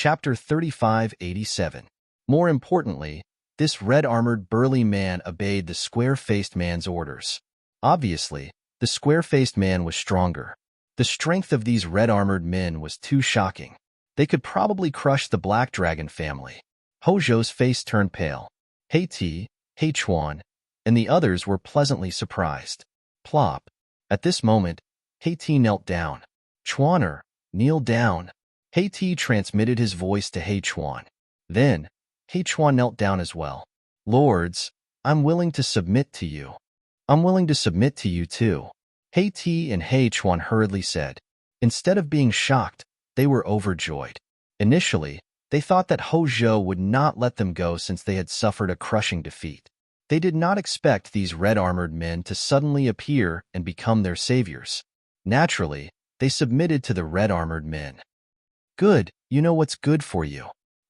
Chapter 3587. More importantly, this red-armored burly man obeyed the square-faced man's orders. Obviously, the square-faced man was stronger. The strength of these red-armored men was too shocking. They could probably crush the Black Dragon family. Hojo's face turned pale. Hei-Ti, Hei-Chuan, and the others were pleasantly surprised. Plop. At this moment, Hei-Ti knelt down. Chuaner, kneel down. Hei-Ti transmitted his voice to Hei-Chuan. Then, Hei-Chuan knelt down as well. Lords, I'm willing to submit to you. I'm willing to submit to you too. Hei-Ti and Hei-Chuan hurriedly said. Instead of being shocked, they were overjoyed. Initially, they thought that Hojo would not let them go since they had suffered a crushing defeat. They did not expect these red-armored men to suddenly appear and become their saviors. Naturally, they submitted to the red-armored men. Good, you know what's good for you.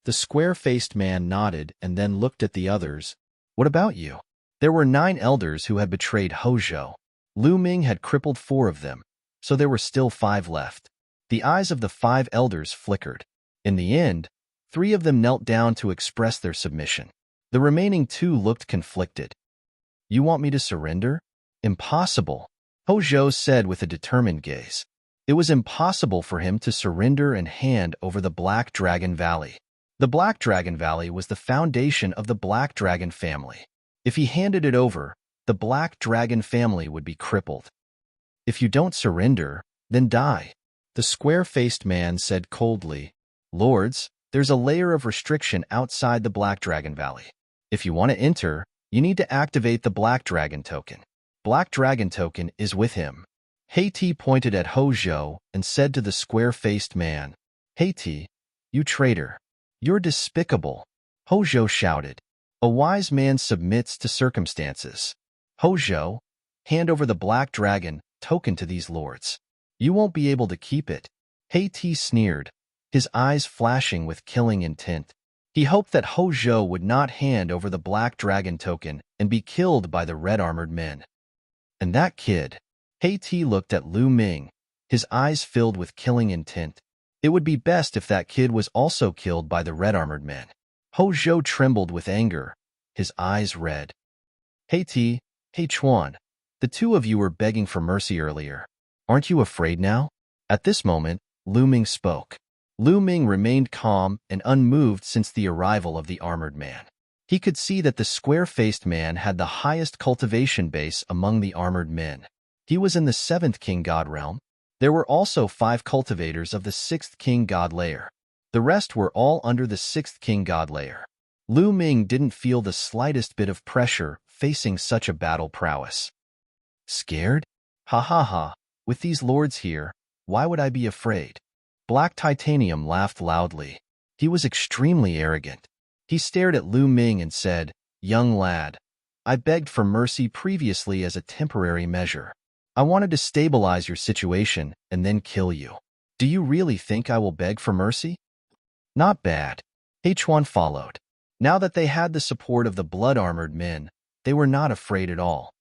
The square-faced man nodded and then looked at the others. What about you? There were 9 elders who had betrayed Hojo. Lu Ming had crippled 4 of them, so there were still 5 left. The eyes of the 5 elders flickered. In the end, 3 of them knelt down to express their submission. The remaining 2 looked conflicted. You want me to surrender? Impossible, Hojo said with a determined gaze. It was impossible for him to surrender and hand over the Black Dragon Valley. The Black Dragon Valley was the foundation of the Black Dragon family. If he handed it over, the Black Dragon family would be crippled. If you don't surrender, then die, the square-faced man said coldly. Lords, there's a layer of restriction outside the Black Dragon Valley. If you want to enter, you need to activate the Black Dragon token. Black Dragon token is with him. Hei-Ti pointed at Hojo and said to the square-faced man, Hei-Ti, you traitor. You're despicable, Hojo shouted. A wise man submits to circumstances. Hojo, hand over the Black Dragon token to these lords. You won't be able to keep it. Hei-Ti sneered, his eyes flashing with killing intent. He hoped that Hojo would not hand over the Black Dragon token and be killed by the red-armored men. And that kid. Hei-Ti looked at Lu Ming, his eyes filled with killing intent. It would be best if that kid was also killed by the red-armored men. Hojo trembled with anger, his eyes red. Hei-Ti, Hei-Chuan, the 2 of you were begging for mercy earlier. Aren't you afraid now? At this moment, Lu Ming spoke. Lu Ming remained calm and unmoved since the arrival of the armored man. He could see that the square-faced man had the highest cultivation base among the armored men. He was in the 7th King God realm. There were also 5 cultivators of the 6th King God layer. The rest were all under the 6th King God layer. Lu Ming didn't feel the slightest bit of pressure facing such a battle prowess. Scared? Ha ha ha, with these lords here, why would I be afraid? Black Titanium laughed loudly. He was extremely arrogant. He stared at Lu Ming and said, Young lad, I begged for mercy previously as a temporary measure. I wanted to stabilize your situation and then kill you. Do you really think I will beg for mercy? Not bad. Hei-Chuan followed. Now that they had the support of the blood-armored men, they were not afraid at all.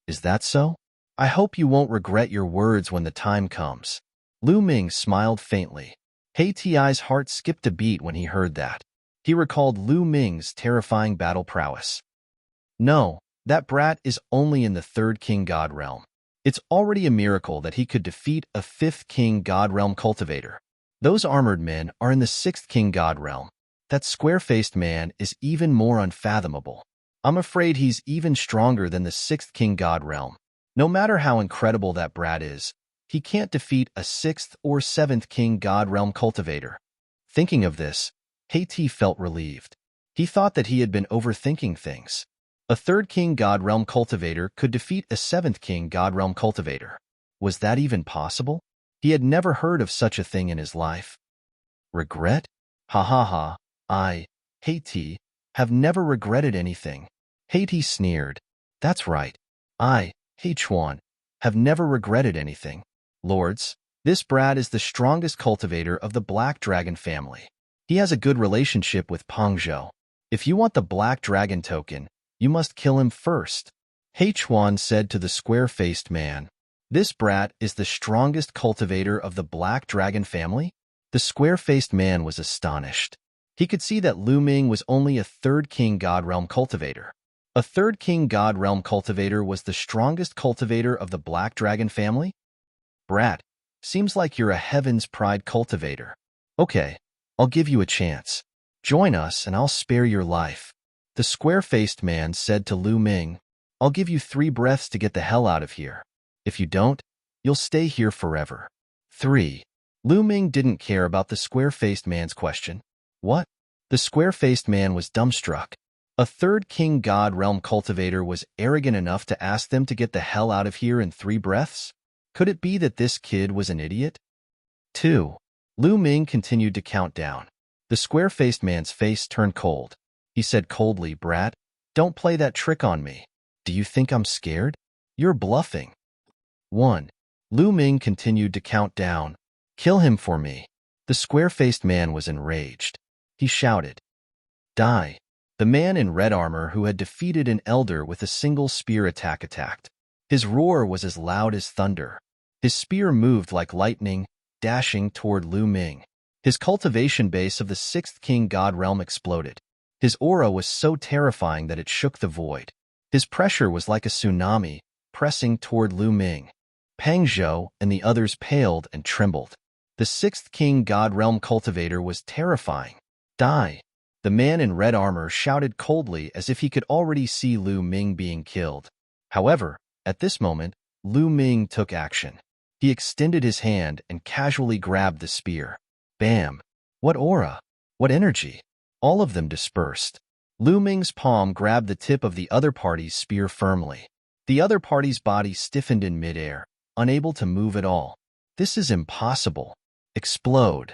Is that so? I hope you won't regret your words when the time comes. Lu Ming smiled faintly. Hei-Ti's heart skipped a beat when he heard that. He recalled Lu Ming's terrifying battle prowess. No, that brat is only in the 3rd King God realm. It's already a miracle that he could defeat a 5th King God realm cultivator. Those armored men are in the 6th King God realm. That square-faced man is even more unfathomable. I'm afraid he's even stronger than the 6th King God realm. No matter how incredible that brat is, he can't defeat a 6th or 7th King God realm cultivator. Thinking of this, Hei-Ti felt relieved. He thought that he had been overthinking things. A 3rd King God realm cultivator could defeat a 7th King God realm cultivator. Was that even possible? He had never heard of such a thing in his life. Regret? Ha ha ha, I, Hei-Ti, have never regretted anything. Hei-Ti sneered. That's right. I, Hei-Chuan, have never regretted anything. Lords, this brat is the strongest cultivator of the Black Dragon family. He has a good relationship with Pengzhou. If you want the Black Dragon token, you must kill him first. Hei-Chuan said to the square-faced man. This brat is the strongest cultivator of the Black Dragon family? The square-faced man was astonished. He could see that Lu Ming was only a third king god realm cultivator. A third king god realm cultivator was the strongest cultivator of the Black Dragon family? Brat, seems like you're a Heaven's Pride cultivator. Okay, I'll give you a chance. Join us and I'll spare your life. The square-faced man said to Lu Ming, I'll give you 3 breaths to get the hell out of here. If you don't, you'll stay here forever. 3. Lu Ming didn't care about the square-faced man's question. What? The square-faced man was dumbstruck. A third king god realm cultivator was arrogant enough to ask them to get the hell out of here in 3 breaths? Could it be that this kid was an idiot? 2. Lu Ming continued to count down. The square-faced man's face turned cold. He said coldly, Brat, don't play that trick on me. Do you think I'm scared? You're bluffing. 1. Lu Ming continued to count down. Kill him for me. The square-faced man was enraged. He shouted, Die. The man in red armor who had defeated an elder with a single spear attacked. His roar was as loud as thunder. His spear moved like lightning, dashing toward Lu Ming. His cultivation base of the 6th king god realm exploded. His aura was so terrifying that it shook the void. His pressure was like a tsunami, pressing toward Lu Ming. Pang Zhou and the others paled and trembled. The 6th king god realm cultivator was terrifying. Die. The man in red armor shouted coldly as if he could already see Lu Ming being killed. However, at this moment, Lu Ming took action. He extended his hand and casually grabbed the spear. Bam! What aura! What energy! All of them dispersed. Lu Ming's palm grabbed the tip of the other party's spear firmly. The other party's body stiffened in midair, unable to move at all. This is impossible. Explode!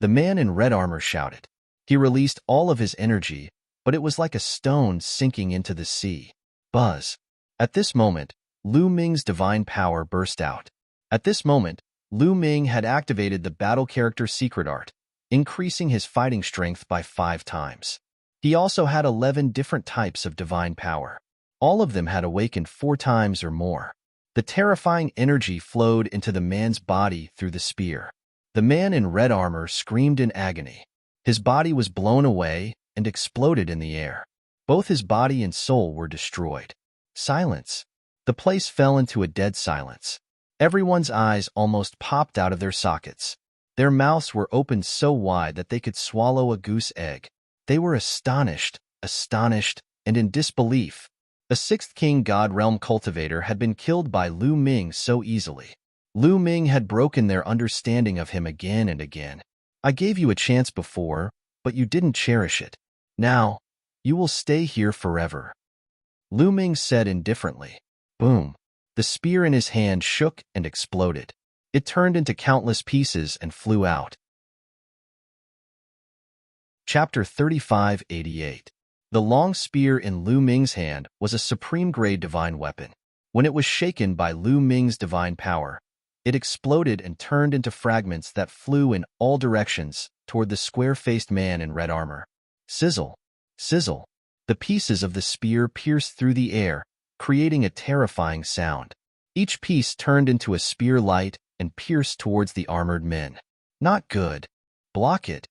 The man in red armor shouted. He released all of his energy, but it was like a stone sinking into the sea. Buzz! At this moment, Lu Ming's divine power burst out. At this moment, Lu Ming had activated the battle character secret art, increasing his fighting strength by 5 times. He also had 11 different types of divine power. All of them had awakened 4 times or more. The terrifying energy flowed into the man's body through the spear. The man in red armor screamed in agony. His body was blown away and exploded in the air. Both his body and soul were destroyed. Silence. The place fell into a dead silence. Everyone's eyes almost popped out of their sockets. Their mouths were opened so wide that they could swallow a goose egg. They were astonished, and in disbelief. A 6th king god realm cultivator had been killed by Lu Ming so easily. Lu Ming had broken their understanding of him again and again. I gave you a chance before, but you didn't cherish it. Now, you will stay here forever. Lu Ming said indifferently. Boom. The spear in his hand shook and exploded. It turned into countless pieces and flew out. Chapter 3588. The long spear in Lu Ming's hand was a supreme-grade divine weapon. When it was shaken by Lu Ming's divine power, it exploded and turned into fragments that flew in all directions toward the square-faced man in red armor. Sizzle, sizzle. The pieces of the spear pierced through the air, creating a terrifying sound. Each piece turned into a spear light and pierced towards the armored men. Not good. Block it.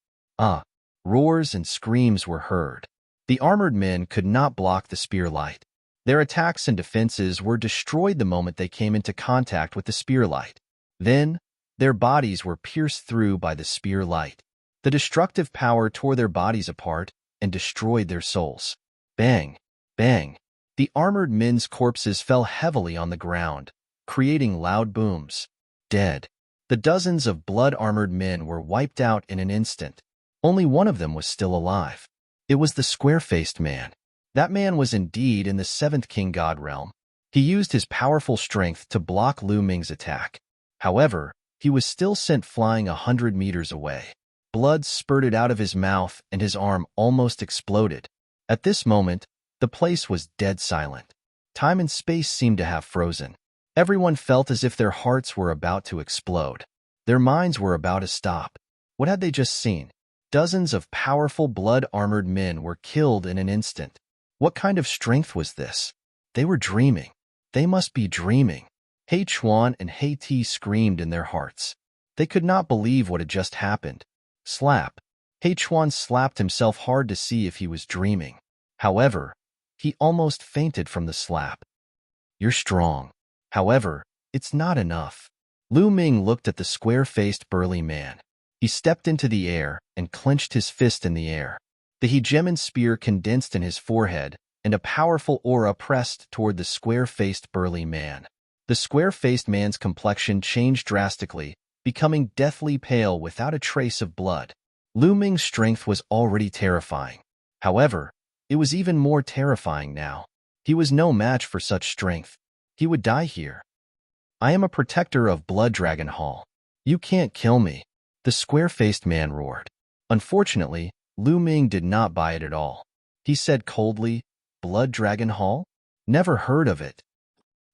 Roars and screams were heard. The armored men could not block the spear light. Their attacks and defenses were destroyed the moment they came into contact with the spear light. Then, their bodies were pierced through by the spear light. The destructive power tore their bodies apart and destroyed their souls. Bang! Bang! The armored men's corpses fell heavily on the ground, creating loud booms. Dead. The dozens of blood-armored men were wiped out in an instant. Only one of them was still alive. It was the square-faced man. That man was indeed in the 7th king god realm. He used his powerful strength to block Lu Ming's attack. However, he was still sent flying 100 meters away. Blood spurted out of his mouth and his arm almost exploded. At this moment, the place was dead silent. Time and space seemed to have frozen. Everyone felt as if their hearts were about to explode. Their minds were about to stop. What had they just seen? Dozens of powerful blood-armored men were killed in an instant. What kind of strength was this? They were dreaming. They must be dreaming. Hei Chuan and Hei Ti screamed in their hearts. They could not believe what had just happened. Slap. He Chuan slapped himself hard to see if he was dreaming. However, he almost fainted from the slap. You're strong. However, it's not enough. Lu Ming looked at the square-faced burly man. He stepped into the air and clenched his fist in the air. The hegemon spear condensed in his forehead, and a powerful aura pressed toward the square-faced burly man. The square-faced man's complexion changed drastically, becoming deathly pale without a trace of blood. Lu Ming's strength was already terrifying. However, it was even more terrifying now. He was no match for such strength. He would die here. I am a protector of Blood Dragon Hall. You can't kill me, the square-faced man roared. Unfortunately, Lu Ming did not buy it at all. He said coldly, Blood Dragon Hall? Never heard of it.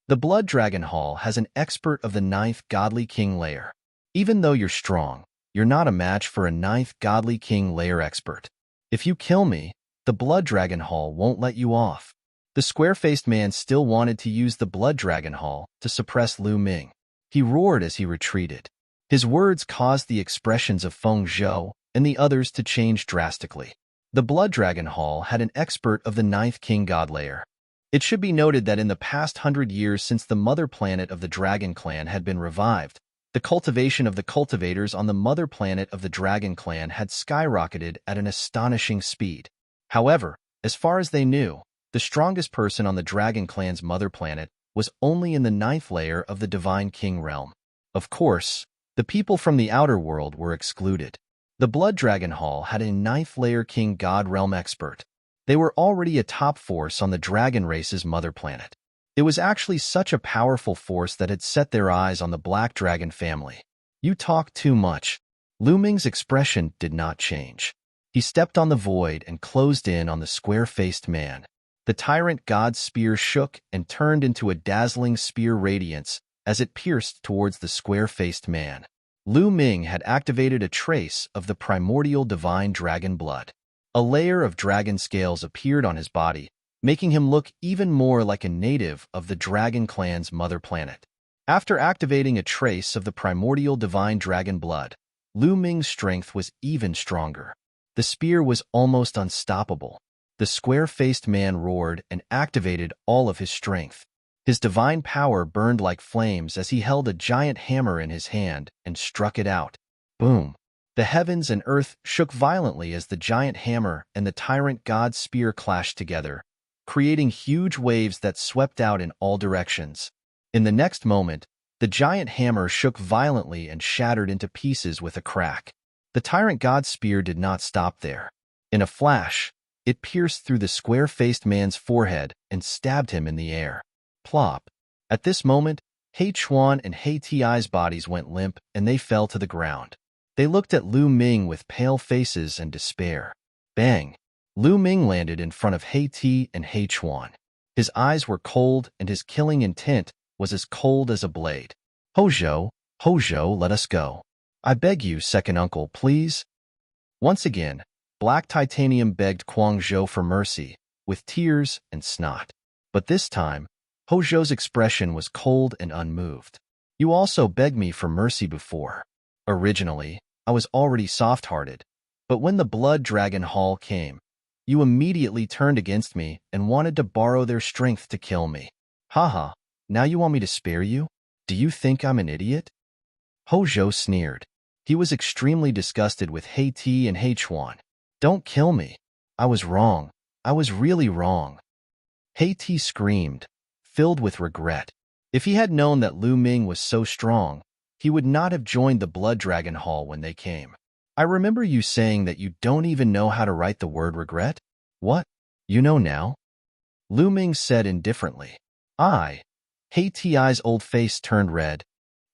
The Blood Dragon Hall has an expert of the 9th Godly King layer. Even though you're strong, you're not a match for a 9th Godly King layer expert. If you kill me, the Blood Dragon Hall won't let you off. The square-faced man still wanted to use the Blood Dragon Hall to suppress Lu Ming. He roared as he retreated. His words caused the expressions of Feng Zhou and the others to change drastically. The Blood Dragon Hall had an expert of the 9th King God layer. It should be noted that in the past 100 years since the mother planet of the Dragon Clan had been revived, the cultivation of the cultivators on the mother planet of the Dragon Clan had skyrocketed at an astonishing speed. However, as far as they knew, the strongest person on the Dragon Clan's mother planet was only in the 9th layer of the Divine King realm. Of course, the people from the outer world were excluded. The Blood Dragon Hall had a 9th layer King God realm expert. They were already a top force on the dragon race's mother planet. It was actually such a powerful force that had set their eyes on the Black Dragon family. You talk too much. Lu Ming's expression did not change. He stepped on the void and closed in on the square-faced man. The tyrant god's spear shook and turned into a dazzling spear radiance as it pierced towards the square-faced man. Lu Ming had activated a trace of the primordial divine dragon blood. A layer of dragon scales appeared on his body, making him look even more like a native of the Dragon Clan's mother planet. After activating a trace of the primordial divine dragon blood, Lu Ming's strength was even stronger. The spear was almost unstoppable. The square-faced man roared and activated all of his strength. His divine power burned like flames as he held a giant hammer in his hand and struck it out. Boom! The heavens and earth shook violently as the giant hammer and the tyrant god's spear clashed together, creating huge waves that swept out in all directions. In the next moment, the giant hammer shook violently and shattered into pieces with a crack. The tyrant god's spear did not stop there. In a flash, it pierced through the square-faced man's forehead and stabbed him in the air. Plop. At this moment, He Chuan and He Ti's bodies went limp and they fell to the ground. They looked at Lu Ming with pale faces and despair. Bang! Lu Ming landed in front of He Ti and He Chuan. His eyes were cold and his killing intent was as cold as a blade. Hojo, let us go. I beg you, second uncle, please. Once again, Black Titanium begged Kuang Zhou for mercy, with tears and snot. But this time, Hojo's expression was cold and unmoved. You also begged me for mercy before. Originally, I was already soft-hearted, but when the Blood Dragon Hall came, you immediately turned against me and wanted to borrow their strength to kill me. Haha, now you want me to spare you? Do you think I'm an idiot? Hojo sneered. He was extremely disgusted with He Ti and He Chuan. Don't kill me. I was wrong. I was really wrong. He Ti screamed, filled with regret. If he had known that Lu Ming was so strong, he would not have joined the Blood Dragon Hall when they came. I remember you saying that you don't even know how to write the word regret? What? You know now? Lu Ming said indifferently. He Ti's old face turned red.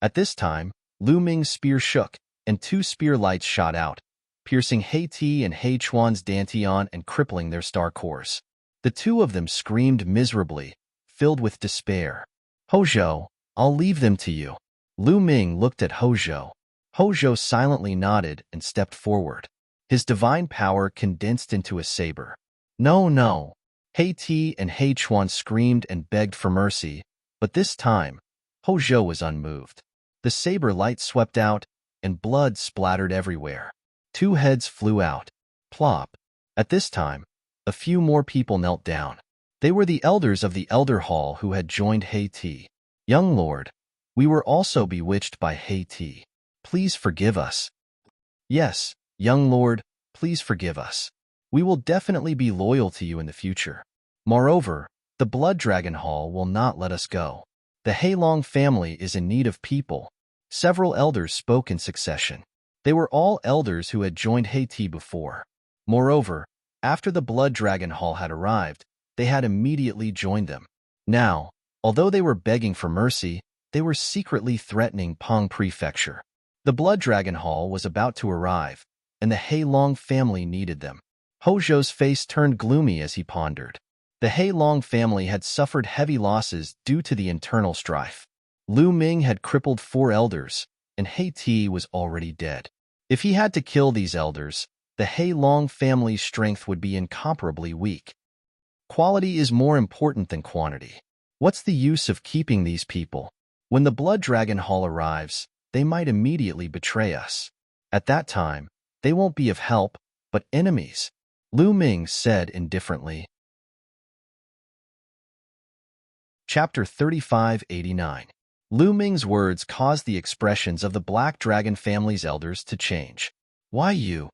At this time, Lu Ming's spear shook, and two spear lights shot out, piercing He Ti and He Chuan's dantian and crippling their star cores. The two of them screamed miserably, filled with despair. Hojo, I'll leave them to you. Lu Ming looked at Hojo. Hojo silently nodded and stepped forward. His divine power condensed into a saber. No. He Ti and He Chuan screamed and begged for mercy, but this time, Hojo was unmoved. The saber light swept out, and blood splattered everywhere. 2 heads flew out. Plop. At this time, a few more people knelt down. They were the elders of the Elder Hall who had joined Haiti. Young Lord, we were also bewitched by Haiti. Please forgive us. Yes, young Lord, please forgive us. We will definitely be loyal to you in the future. Moreover, the Blood Dragon Hall will not let us go. The Hailong family is in need of people. Several elders spoke in succession. They were all elders who had joined Haiti before. Moreover, after the Blood Dragon Hall had arrived, they had immediately joined them. Now, although they were begging for mercy, they were secretly threatening Pong Prefecture. The Blood Dragon Hall was about to arrive, and the Hailong family needed them. Hojo's face turned gloomy as he pondered. The Hailong family had suffered heavy losses due to the internal strife. Lu Ming had crippled 4 elders, and Haiti was already dead. If he had to kill these elders, the Hailong family's strength would be incomparably weak. Quality is more important than quantity. What's the use of keeping these people? When the Blood Dragon Hall arrives, they might immediately betray us. At that time, they won't be of help, but enemies, Lu Ming said indifferently. Chapter 3589. Lu Ming's words caused the expressions of the Black Dragon family's elders to change. Why you?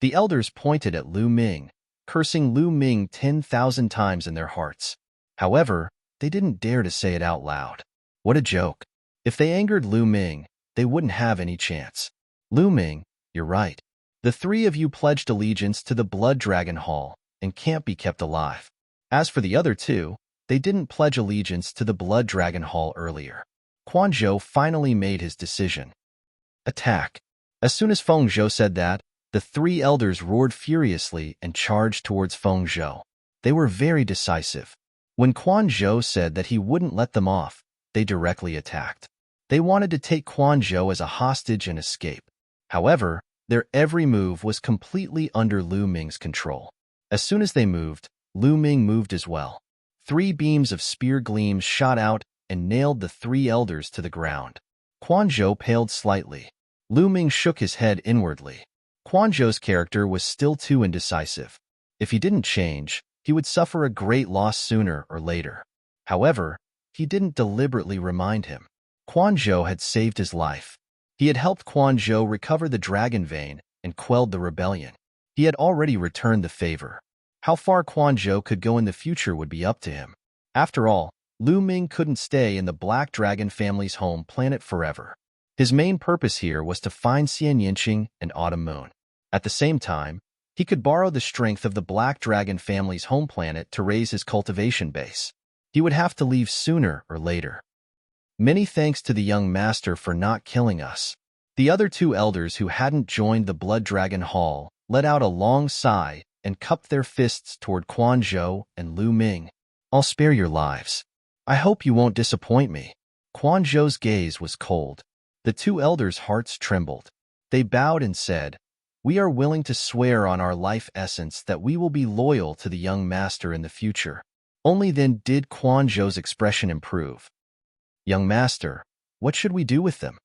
The elders pointed at Lu Ming, cursing Lu Ming 10,000 times in their hearts. However, they didn't dare to say it out loud. What a joke. If they angered Lu Ming, they wouldn't have any chance. Lu Ming, you're right. The 3 of you pledged allegiance to the Blood Dragon Hall and can't be kept alive. As for the other 2, they didn't pledge allegiance to the Blood Dragon Hall earlier. Quan Zhou finally made his decision. Attack. As soon as Feng Zhou said that, the 3 elders roared furiously and charged towards Feng Zhou. They were very decisive. When Quan Zhou said that he wouldn't let them off, they directly attacked. They wanted to take Quan Zhou as a hostage and escape. However, their every move was completely under Lu Ming's control. As soon as they moved, Lu Ming moved as well. 3 beams of spear gleams shot out and nailed the 3 elders to the ground. Quan Zhou paled slightly. Lu Ming shook his head inwardly. Quan Zhou's character was still too indecisive. If he didn't change, he would suffer a great loss sooner or later. However, he didn't deliberately remind him. Quan Zhou had saved his life. He had helped Quan Zhou recover the dragon vein and quelled the rebellion. He had already returned the favor. How far Quan Zhou could go in the future would be up to him. After all, Lu Ming couldn't stay in the Black Dragon family's home planet forever. His main purpose here was to find Xian Yinqing and Autumn Moon. At the same time, he could borrow the strength of the Black Dragon family's home planet to raise his cultivation base. He would have to leave sooner or later. Many thanks to the young master for not killing us. The other 2 elders who hadn't joined the Blood Dragon Hall let out a long sigh and cupped their fists toward Quan Zhou and Lu Ming. I'll spare your lives. I hope you won't disappoint me. Quan Zhou's gaze was cold. The 2 elders' hearts trembled. They bowed and said, "We are willing to swear on our life essence that we will be loyal to the young master in the future." Only then did Quan Zhou's expression improve. "Young master, what should we do with them?"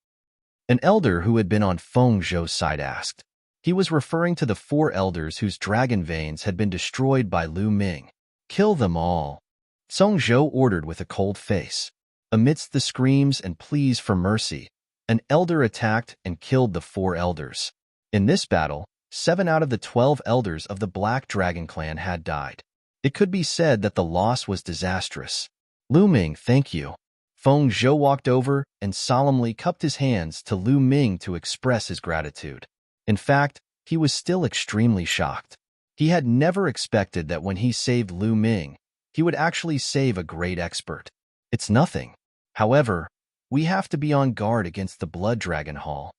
An elder who had been on Feng Zhou's side asked. He was referring to the 4 elders whose dragon veins had been destroyed by Lu Ming. "Kill them all," Feng Zhou ordered with a cold face. Amidst the screams and pleas for mercy, an elder attacked and killed the 4 elders. In this battle, 7 out of the 12 elders of the Black Dragon clan had died. It could be said that the loss was disastrous. "Lu Ming, thank you." Feng Zhou walked over and solemnly cupped his hands to Lu Ming to express his gratitude. In fact, he was still extremely shocked. He had never expected that when he saved Lu Ming, he would actually save a great expert. It's nothing. However, we have to be on guard against the Blood Dragon Hall.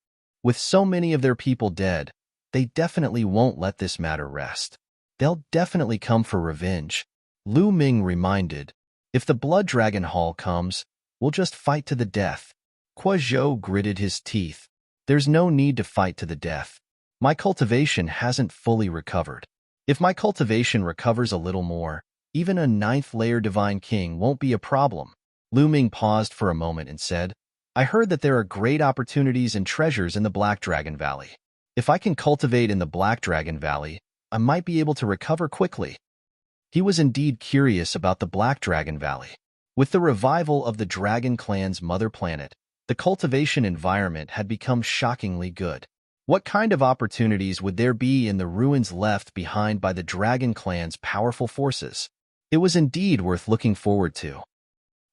With so many of their people dead, they definitely won't let this matter rest. They'll definitely come for revenge. Lu Ming reminded, "If the Blood Dragon Hall comes, we'll just fight to the death." Quan Zhou gritted his teeth. "There's no need to fight to the death. My cultivation hasn't fully recovered. If my cultivation recovers a little more, even a 9th layer Divine King won't be a problem." Lu Ming paused for a moment and said, I heard that there are great opportunities and treasures in the Black Dragon Valley. If I can cultivate in the Black Dragon Valley, I might be able to recover quickly. He was indeed curious about the Black Dragon Valley. With the revival of the Dragon Clan's mother planet, the cultivation environment had become shockingly good. What kind of opportunities would there be in the ruins left behind by the Dragon Clan's powerful forces? It was indeed worth looking forward to.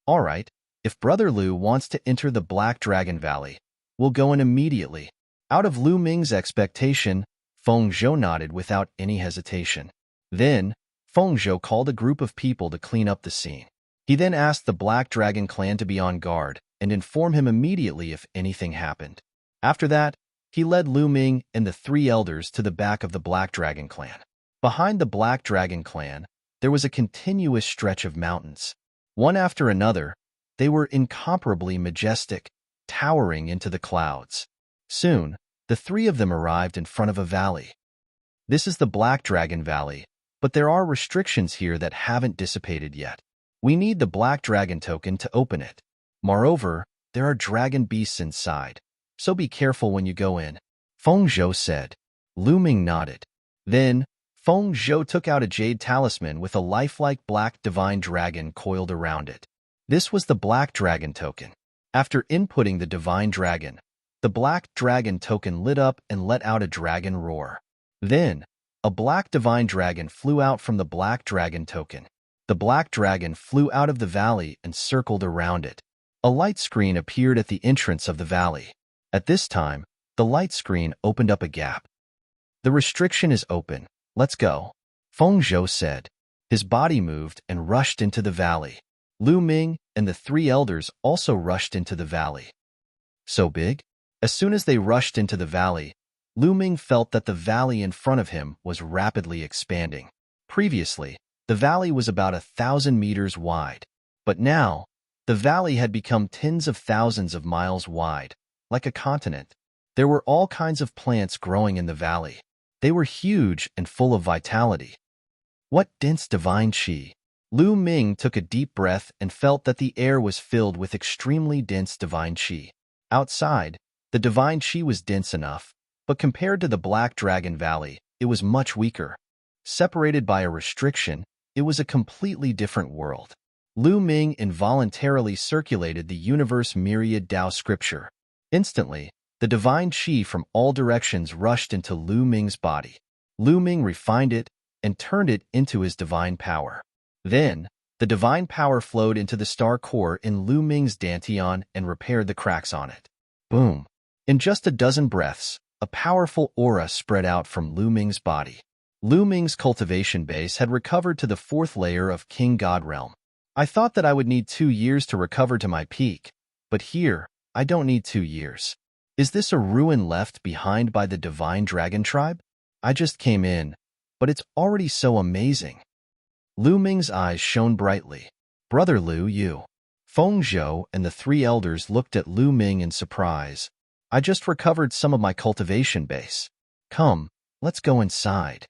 All right, if Brother Lu wants to enter the Black Dragon Valley, we'll go in immediately. Out of Lu Ming's expectation, Feng Zhou nodded without any hesitation. Then, Feng Zhou called a group of people to clean up the scene. He then asked the Black Dragon Clan to be on guard and inform him immediately if anything happened. After that, he led Lu Ming and the three elders to the back of the Black Dragon Clan. Behind the Black Dragon Clan, there was a continuous stretch of mountains. One after another, they were incomparably majestic, towering into the clouds. Soon, the three of them arrived in front of a valley. This is the Black Dragon Valley, but there are restrictions here that haven't dissipated yet. We need the Black Dragon token to open it. Moreover, there are dragon beasts inside, so be careful when you go in, Feng Zhou said. Lu Ming nodded. Then, Feng Zhou took out a jade talisman with a lifelike black divine dragon coiled around it. This was the Black Dragon token. After inputting the divine dragon, the Black Dragon token lit up and let out a dragon roar. Then, a black divine dragon flew out from the Black Dragon token. The black dragon flew out of the valley and circled around it. A light screen appeared at the entrance of the valley. At this time, the light screen opened up a gap. The restriction is open. Let's go, Feng Zhou said. His body moved and rushed into the valley. Lu Ming and the three elders also rushed into the valley. So big? As soon as they rushed into the valley, Lu Ming felt that the valley in front of him was rapidly expanding. Previously, the valley was about 1,000 meters wide, but now, the valley had become tens of thousands of miles wide, like a continent. There were all kinds of plants growing in the valley. They were huge and full of vitality. What dense divine qi! Lu Ming took a deep breath and felt that the air was filled with extremely dense divine qi. Outside, the divine qi was dense enough, but compared to the Black Dragon Valley, it was much weaker. Separated by a restriction, it was a completely different world. Lu Ming involuntarily circulated the universe myriad Tao scripture. Instantly, the divine qi from all directions rushed into Lu Ming's body. Lu Ming refined it and turned it into his divine power. Then, the divine power flowed into the star core in Lu Ming's dantian and repaired the cracks on it. Boom! In just a dozen breaths, a powerful aura spread out from Lu Ming's body. Lu Ming's cultivation base had recovered to the 4th layer of King God Realm. I thought that I would need 2 years to recover to my peak, but here, I don't need 2 years. Is this a ruin left behind by the Divine Dragon Tribe? I just came in, but it's already so amazing. Lu Ming's eyes shone brightly. Brother Lu, you. Feng Zhou and the three elders looked at Lu Ming in surprise. I just recovered some of my cultivation base. Come, let's go inside,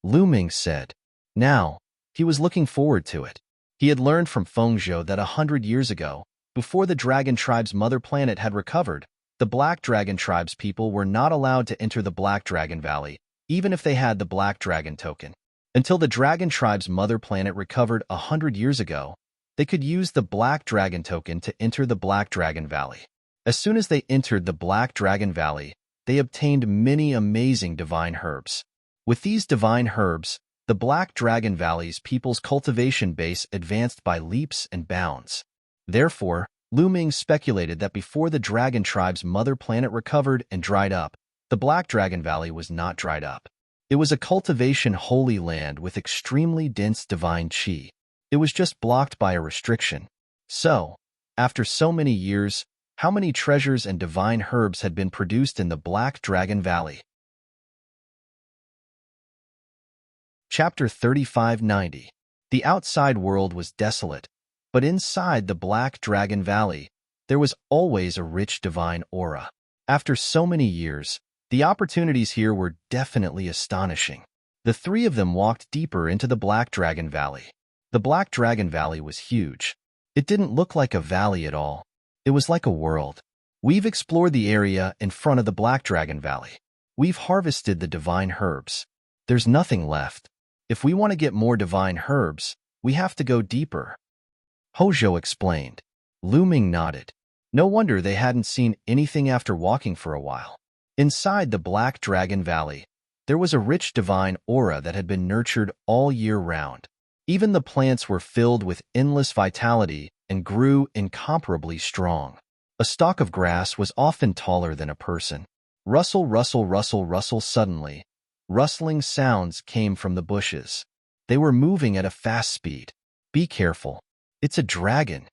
Lu Ming said. Now, he was looking forward to it. He had learned from Feng Zhou that 100 years ago, before the Dragon Tribe's mother planet had recovered, the Black Dragon Tribe's people were not allowed to enter the Black Dragon Valley, even if they had the Black Dragon token. Until the Dragon Tribe's mother planet recovered 100 years ago, they could use the Black Dragon token to enter the Black Dragon Valley. As soon as they entered the Black Dragon Valley, they obtained many amazing divine herbs. With these divine herbs, the Black Dragon Valley's people's cultivation base advanced by leaps and bounds. Therefore, Lu Ming speculated that before the Dragon Tribe's mother planet recovered and dried up, the Black Dragon Valley was not dried up. It was a cultivation holy land with extremely dense divine qi. It was just blocked by a restriction. So, after so many years, how many treasures and divine herbs had been produced in the Black Dragon Valley? Chapter 3590. The outside world was desolate, but inside the Black Dragon Valley, there was always a rich divine aura. After so many years, the opportunities here were definitely astonishing. The three of them walked deeper into the Black Dragon Valley. The Black Dragon Valley was huge. It didn't look like a valley at all. It was like a world. We've explored the area in front of the Black Dragon Valley. We've harvested the divine herbs. There's nothing left. If we want to get more divine herbs, we have to go deeper. Hojo explained. Lu Ming nodded. No wonder they hadn't seen anything after walking for a while. Inside the Black Dragon Valley, there was a rich divine aura that had been nurtured all year round. Even the plants were filled with endless vitality and grew incomparably strong. A stalk of grass was often taller than a person. Rustle, rustle, rustle, rustle. Suddenly, rustling sounds came from the bushes. They were moving at a fast speed. Be careful. It's a dragon,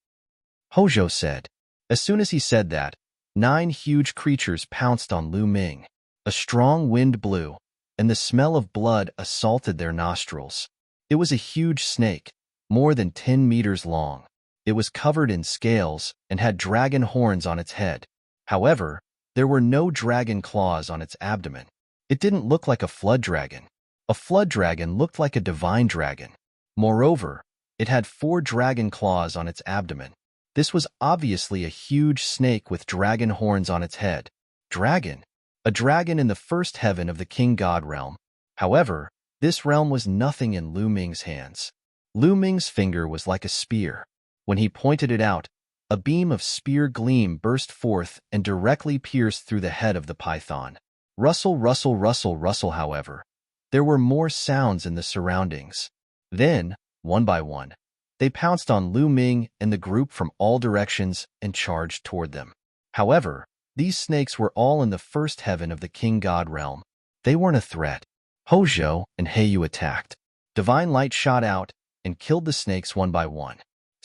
Hojo said. As soon as he said that, 9 huge creatures pounced on Lu Ming. A strong wind blew, and the smell of blood assaulted their nostrils. It was a huge snake, more than 10 meters long. It was covered in scales and had dragon horns on its head. However, there were no dragon claws on its abdomen. It didn't look like a flood dragon. A flood dragon looked like a divine dragon. Moreover, it had 4 dragon claws on its abdomen. This was obviously a huge snake with dragon horns on its head. Dragon. A dragon in the first heaven of the King God realm. However, this realm was nothing in Lu Ming's hands. Lu Ming's finger was like a spear. When he pointed it out, a beam of spear gleam burst forth and directly pierced through the head of the python. Rustle, rustle, rustle, rustle. However, there were more sounds in the surroundings. Then, one by one, they pounced on Lu Ming and the group from all directions and charged toward them. However, these snakes were all in the first heaven of the King God realm. They weren't a threat. Hojo and Heiyu attacked. Divine light shot out and killed the snakes one by one.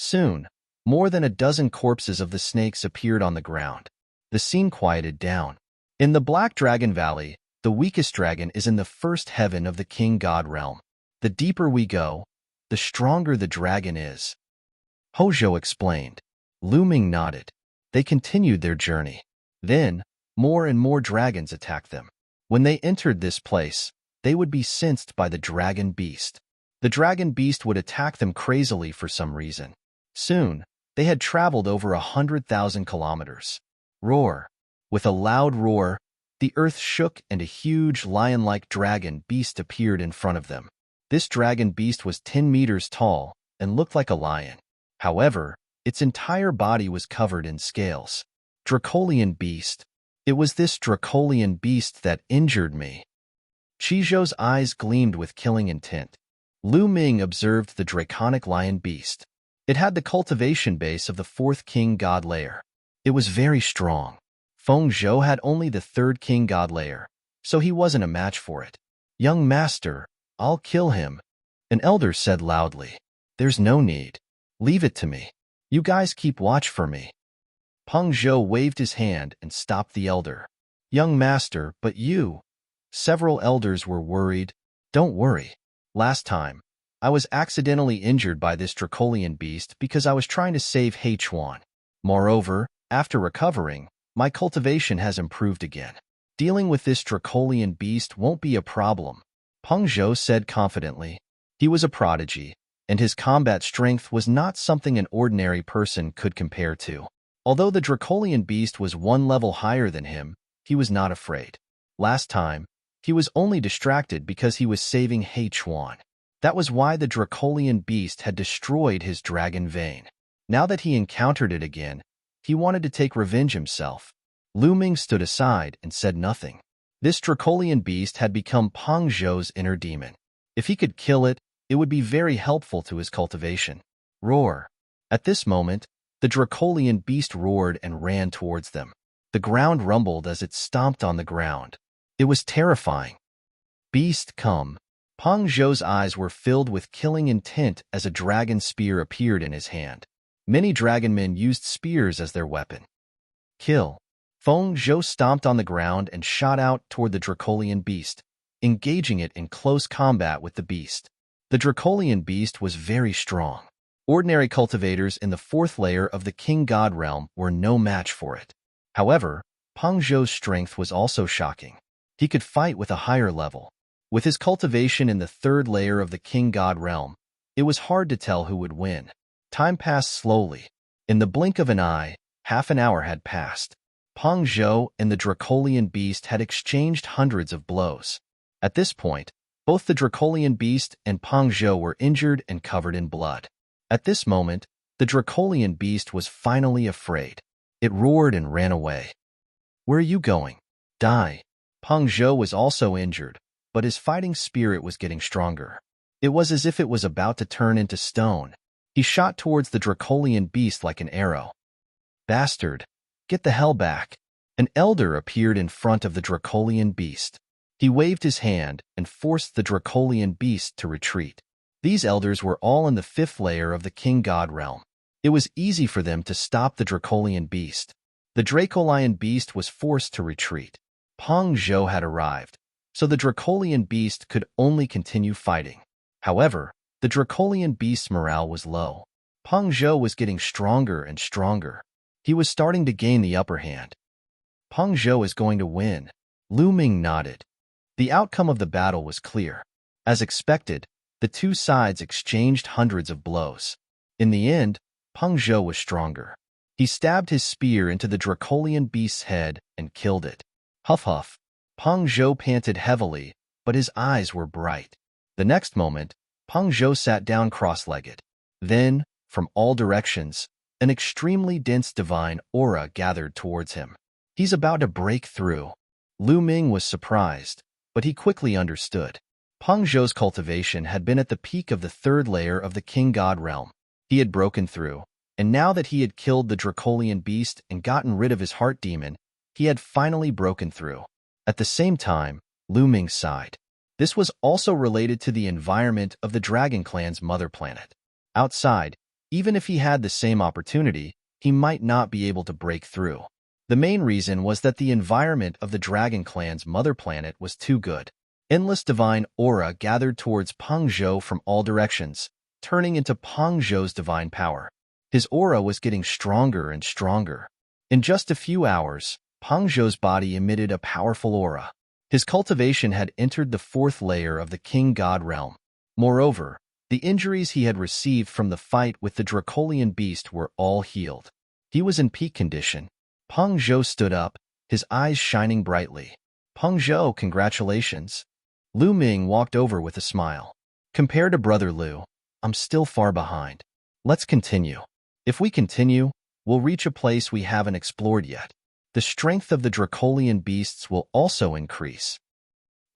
Soon, more than a dozen corpses of the snakes appeared on the ground. The scene quieted down. In the Black Dragon Valley, the weakest dragon is in the first heaven of the King God realm. The deeper we go, the stronger the dragon is. Hojo explained. Lu Ming nodded. They continued their journey. Then, more and more dragons attacked them. When they entered this place, they would be sensed by the dragon beast. The dragon beast would attack them crazily for some reason. Soon, they had traveled over 100,000 kilometers. Roar. With a loud roar, the earth shook and a huge lion-like dragon beast appeared in front of them. This dragon beast was 10 meters tall and looked like a lion. However, its entire body was covered in scales. Dracolian beast. It was this Dracolian beast that injured me. Chijo's eyes gleamed with killing intent. Lu Ming observed the draconic lion beast. It had the cultivation base of the 4th King God layer. It was very strong. Feng Zhou had only the 3rd King God layer, so he wasn't a match for it. Young master, I'll kill him, an elder said loudly. There's no need. Leave it to me. You guys keep watch for me. Peng Zhou waved his hand and stopped the elder. Young master, but you. Several elders were worried. Don't worry. Last time, I was accidentally injured by this Dracolian beast because I was trying to save Hei Chuan. Moreover, after recovering, my cultivation has improved again. Dealing with this Dracolian beast won't be a problem, Peng Zhou said confidently. He was a prodigy, and his combat strength was not something an ordinary person could compare to. Although the Dracolian beast was 1 level higher than him, he was not afraid. Last time, he was only distracted because he was saving Hei Chuan. That was why the Dracolian beast had destroyed his dragon vein. Now that he encountered it again, he wanted to take revenge himself. Lu Ming stood aside and said nothing. This Dracolian beast had become Peng Zhou's inner demon. If he could kill it, it would be very helpful to his cultivation. Roar. At this moment, the Dracolian beast roared and ran towards them. The ground rumbled as it stomped on the ground. It was terrifying. Beast, come. Peng Zhou's eyes were filled with killing intent as a dragon spear appeared in his hand. Many dragon men used spears as their weapon. Kill. Feng Zhou stomped on the ground and shot out toward the Dracolian beast, engaging it in close combat with the beast. The Dracolian beast was very strong. Ordinary cultivators in the 4th layer of the King God realm were no match for it. However, Peng Zhou's strength was also shocking. He could fight with a higher level. With his cultivation in the 3rd layer of the King God realm, it was hard to tell who would win. Time passed slowly. In the blink of an eye, Half an hour had passed. Peng Zhou and the Dracolian beast had exchanged hundreds of blows. At this point, both the Dracolian beast and Peng Zhou were injured and covered in blood. At this moment, the Dracolian beast was finally afraid. It roared and ran away. "Where are you going?" "Die." Peng Zhou was also injured, but his fighting spirit was getting stronger. It was as if it was about to turn into stone. He shot towards the Dracolian beast like an arrow. "Bastard! Get the hell back!" An elder appeared in front of the Dracolian beast. He waved his hand and forced the Dracolian beast to retreat. These elders were all in the 5th layer of the King God realm. It was easy for them to stop the Dracolian beast. The Dracolian beast was forced to retreat. Peng Zhou had arrived, so the Dracolian beast could only continue fighting. However, the Dracolian beast's morale was low. Peng Zhou was getting stronger and stronger. He was starting to gain the upper hand. Peng Zhou is going to win. Lu Ming nodded. The outcome of the battle was clear. As expected, the two sides exchanged hundreds of blows. In the end, Peng Zhou was stronger. He stabbed his spear into the Dracolian beast's head and killed it. Huff huff. Peng Zhou panted heavily, but his eyes were bright. The next moment, Peng Zhou sat down cross-legged. Then, from all directions, an extremely dense divine aura gathered towards him. He's about to break through. Lu Ming was surprised, but he quickly understood. Peng Zhou's cultivation had been at the peak of the 3rd layer of the King God realm. He had broken through, and now that he had killed the Dracolian beast and gotten rid of his heart demon, he had finally broken through. At the same time, Lu Ming sighed. This was also related to the environment of the Dragon Clan's mother planet. Outside, even if he had the same opportunity, he might not be able to break through. The main reason was that the environment of the Dragon Clan's mother planet was too good. Endless divine aura gathered towards Peng Zhou from all directions, turning into Peng Zhou's divine power. His aura was getting stronger and stronger. In just a few hours, Peng Zhou's body emitted a powerful aura. His cultivation had entered the 4th layer of the King God realm. Moreover, the injuries he had received from the fight with the Dracolian beast were all healed. He was in peak condition. Peng Zhou stood up, his eyes shining brightly. "Peng Zhou, congratulations." Lu Ming walked over with a smile. "Compared to Brother Lu, I'm still far behind. Let's continue. If we continue, we'll reach a place we haven't explored yet. The strength of the Dracolian beasts will also increase."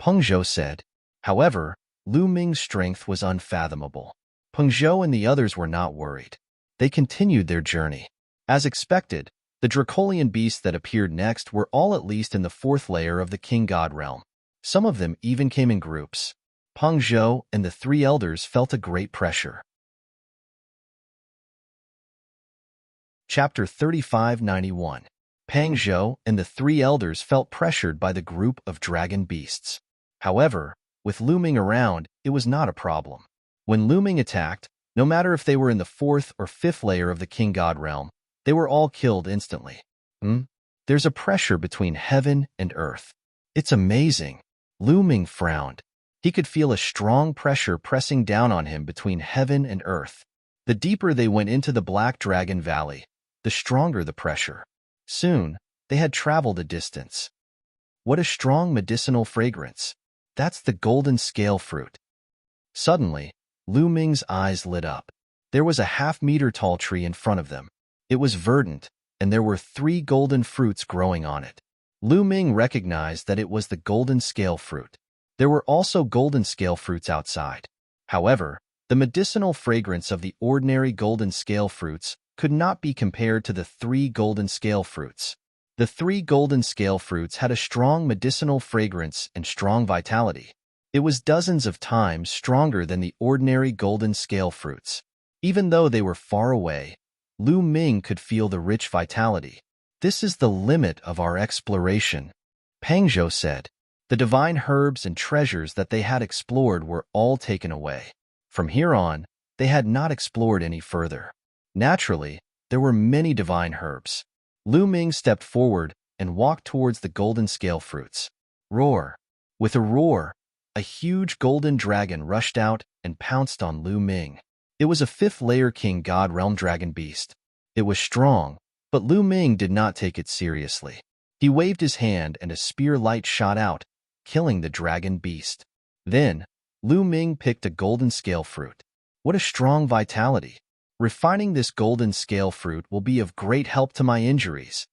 Peng Zhou said. However, Lu Ming's strength was unfathomable. Peng Zhou and the others were not worried. They continued their journey. As expected, the Dracolian beasts that appeared next were all at least in the 4th layer of the King God realm. Some of them even came in groups. Peng Zhou and the 3 elders felt a great pressure. Chapter 3591. Peng Zhou and the 3 elders felt pressured by the group of dragon beasts. However, with Lu Ming around, it was not a problem. When Lu Ming attacked, no matter if they were in the 4th or 5th layer of the King God realm, they were all killed instantly. There's a pressure between heaven and earth. It's amazing. Lu Ming frowned. He could feel a strong pressure pressing down on him between heaven and earth. The deeper they went into the Black Dragon Valley, the stronger the pressure. Soon, they had traveled a distance. What a strong medicinal fragrance. That's the golden scale fruit. Suddenly, Lu Ming's eyes lit up. There was a half-meter tall tree in front of them. It was verdant, and there were 3 golden fruits growing on it. Lu Ming recognized that it was the golden scale fruit. There were also golden scale fruits outside. However, the medicinal fragrance of the ordinary golden scale fruits could not be compared to the 3 golden scale fruits. The 3 golden scale fruits had a strong medicinal fragrance and strong vitality. It was dozens of times stronger than the ordinary golden scale fruits. Even though they were far away, Lu Ming could feel the rich vitality. "This is the limit of our exploration," Peng Zhou said. The divine herbs and treasures that they had explored were all taken away. From here on, they had not explored any further. Naturally, there were many divine herbs. Lu Ming stepped forward and walked towards the golden scale fruits. Roar! With a roar, a huge golden dragon rushed out and pounced on Lu Ming. It was a 5th layer King God realm dragon beast. It was strong, But Lu Ming did not take it seriously. He waved his hand and a spear light shot out, killing the dragon beast. Then, Lu Ming picked a golden scale fruit. What a strong vitality! Refining this golden scale fruit will be of great help to my injuries.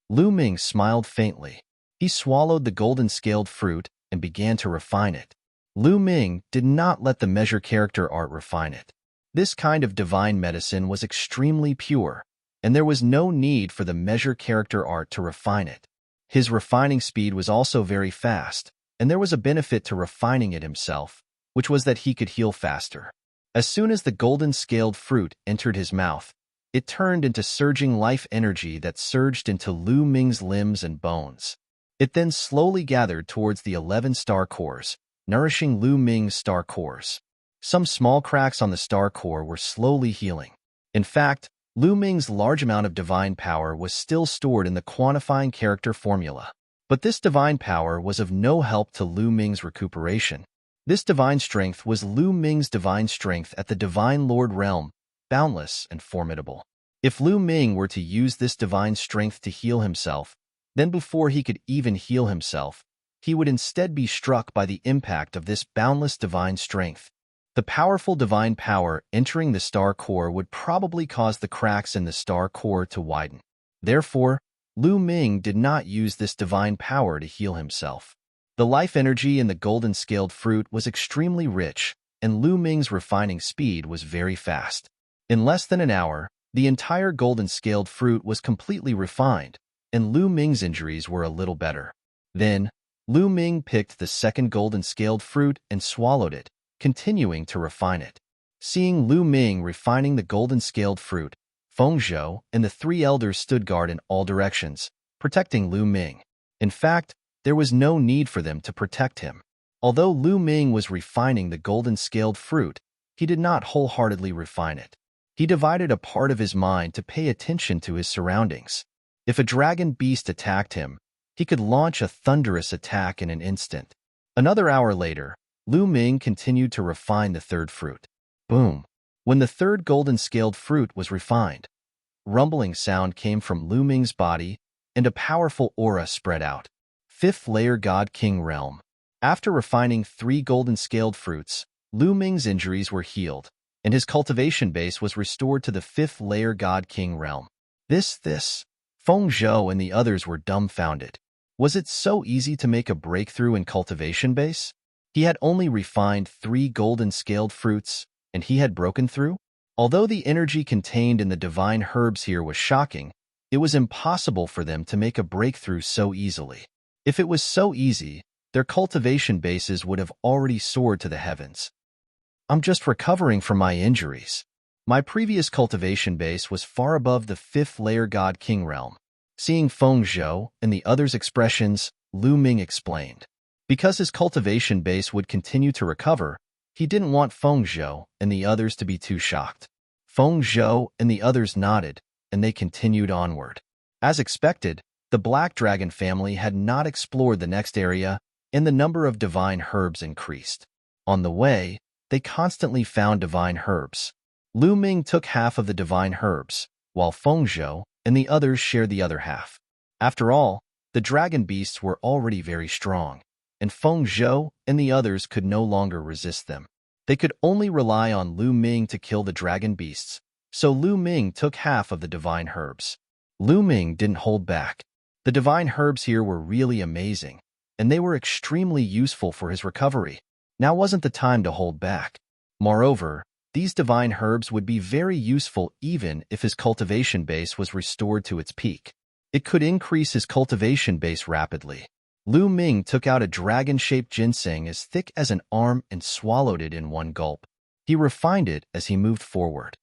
Lu Ming smiled faintly. He swallowed the golden scaled fruit and began to refine it. Lu Ming did not let the measure character art refine it. This kind of divine medicine was extremely pure, and there was no need for the measure character art to refine it. His refining speed was also very fast, and there was a benefit to refining it himself, which was that he could heal faster. As soon as the golden scaled fruit entered his mouth, it turned into surging life energy that surged into Lu Ming's limbs and bones. It then slowly gathered towards the 11 star cores, nourishing Lu Ming's star cores. Some small cracks on the star core were slowly healing. In fact, Lu Ming's large amount of divine power was still stored in the quantifying character formula. But this divine power was of no help to Lu Ming's recuperation. This divine strength was Lu Ming's divine strength at the Divine Lord realm, boundless and formidable. If Lu Ming were to use this divine strength to heal himself, then before he could even heal himself, he would instead be struck by the impact of this boundless divine strength. The powerful divine power entering the star core would probably cause the cracks in the star core to widen. Therefore, Lu Ming did not use this divine power to heal himself. The life energy in the golden scaled fruit was extremely rich, and Lu Ming's refining speed was very fast. In less than an hour, the entire golden scaled fruit was completely refined, and Lu Ming's injuries were a little better. Then, Lu Ming picked the second golden scaled fruit and swallowed it, continuing to refine it. Seeing Lu Ming refining the golden scaled fruit, Feng Zhou and the 3 elders stood guard in all directions, protecting Lu Ming. In fact, there was no need for them to protect him. Although Lu Ming was refining the golden scaled fruit, he did not wholeheartedly refine it. He divided a part of his mind to pay attention to his surroundings. If a dragon beast attacked him, he could launch a thunderous attack in an instant. Another hour later, Lu Ming continued to refine the third fruit. Boom! When the third golden scaled fruit was refined, rumbling sound came from Lu Ming's body, and a powerful aura spread out. 5th layer God King realm. After refining 3 golden scaled fruits, Lu Ming's injuries were healed, and his cultivation base was restored to the 5th layer God King realm. This, Feng Zhou and the others were dumbfounded. Was it so easy to make a breakthrough in cultivation base? He had only refined 3 golden scaled fruits, and he had broken through? Although the energy contained in the divine herbs here was shocking, it was impossible for them to make a breakthrough so easily. If it was so easy, their cultivation bases would have already soared to the heavens. I'm just recovering from my injuries. My previous cultivation base was far above the 5th layer God King realm. Seeing Feng Zhou and the others' expressions, Lu Ming explained. Because his cultivation base would continue to recover, he didn't want Feng Zhou and the others to be too shocked. Feng Zhou and the others nodded, and they continued onward. As expected, the Black Dragon family had not explored the next area, and the number of divine herbs increased. On the way, they constantly found divine herbs. Lu Ming took half of the divine herbs, while Feng Zhou and the others shared the other half. After all, the dragon beasts were already very strong, and Feng Zhou and the others could no longer resist them. They could only rely on Lu Ming to kill the dragon beasts, so Lu Ming took half of the divine herbs. Lu Ming didn't hold back. The divine herbs here were really amazing, and they were extremely useful for his recovery. Now wasn't the time to hold back. Moreover, these divine herbs would be very useful even if his cultivation base was restored to its peak. It could increase his cultivation base rapidly. Lu Ming took out a dragon-shaped ginseng as thick as an arm and swallowed it in one gulp. He refined it as he moved forward.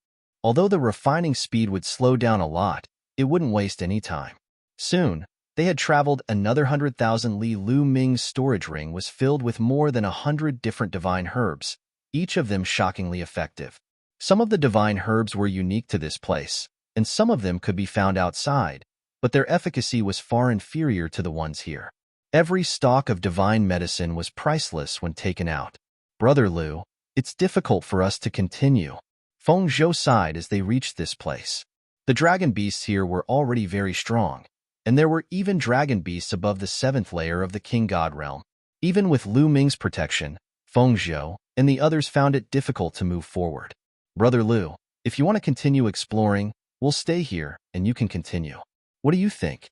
Although the refining speed would slow down a lot, it wouldn't waste any time. Soon, they had traveled another 100,000 li. Lu Ming's storage ring was filled with more than 100 different divine herbs, each of them shockingly effective. Some of the divine herbs were unique to this place, and some of them could be found outside, but their efficacy was far inferior to the ones here. Every stalk of divine medicine was priceless when taken out. Brother Lu, it's difficult for us to continue. Feng Zhou sighed as they reached this place. The dragon beasts here were already very strong, and there were even dragon beasts above the 7th layer of the king god realm. Even with Lu Ming's protection, Feng Zhou and the others found it difficult to move forward. Brother Lu, if you want to continue exploring, we'll stay here and you can continue. What do you think?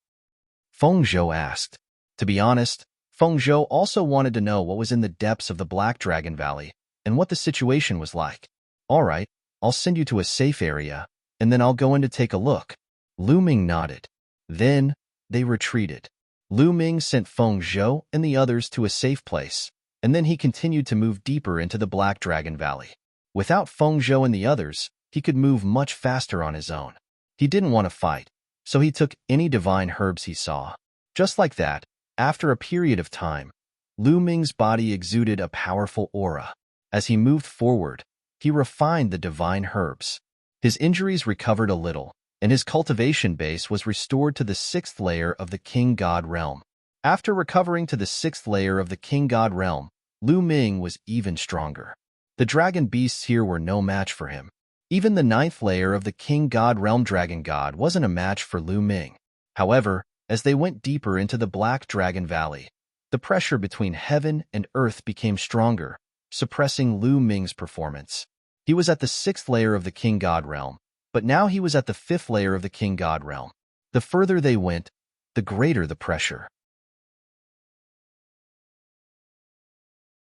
Feng Zhou asked. To be honest, Feng Zhou also wanted to know what was in the depths of the Black Dragon Valley and what the situation was like. All right, I'll send you to a safe area, and then I'll go in to take a look. Lu Ming nodded. Then, they retreated. Lu Ming sent Feng Zhou and the others to a safe place, and then he continued to move deeper into the Black Dragon Valley. Without Feng Zhou and the others, he could move much faster on his own. He didn't want to fight, so he took any divine herbs he saw. Just like that, after a period of time, Lu Ming's body exuded a powerful aura. As he moved forward, he refined the divine herbs. His injuries recovered a little, and his cultivation base was restored to the 6th layer of the King God realm. After recovering to the 6th layer of the King God realm, Lu Ming was even stronger. The dragon beasts here were no match for him. Even the 9th layer of the King God realm dragon god wasn't a match for Lu Ming. However, as they went deeper into the Black Dragon Valley, the pressure between heaven and earth became stronger, suppressing Lu Ming's performance. He was at the 6th layer of the King God realm, but now he was at the 5th layer of the King God realm. The further they went, the greater the pressure.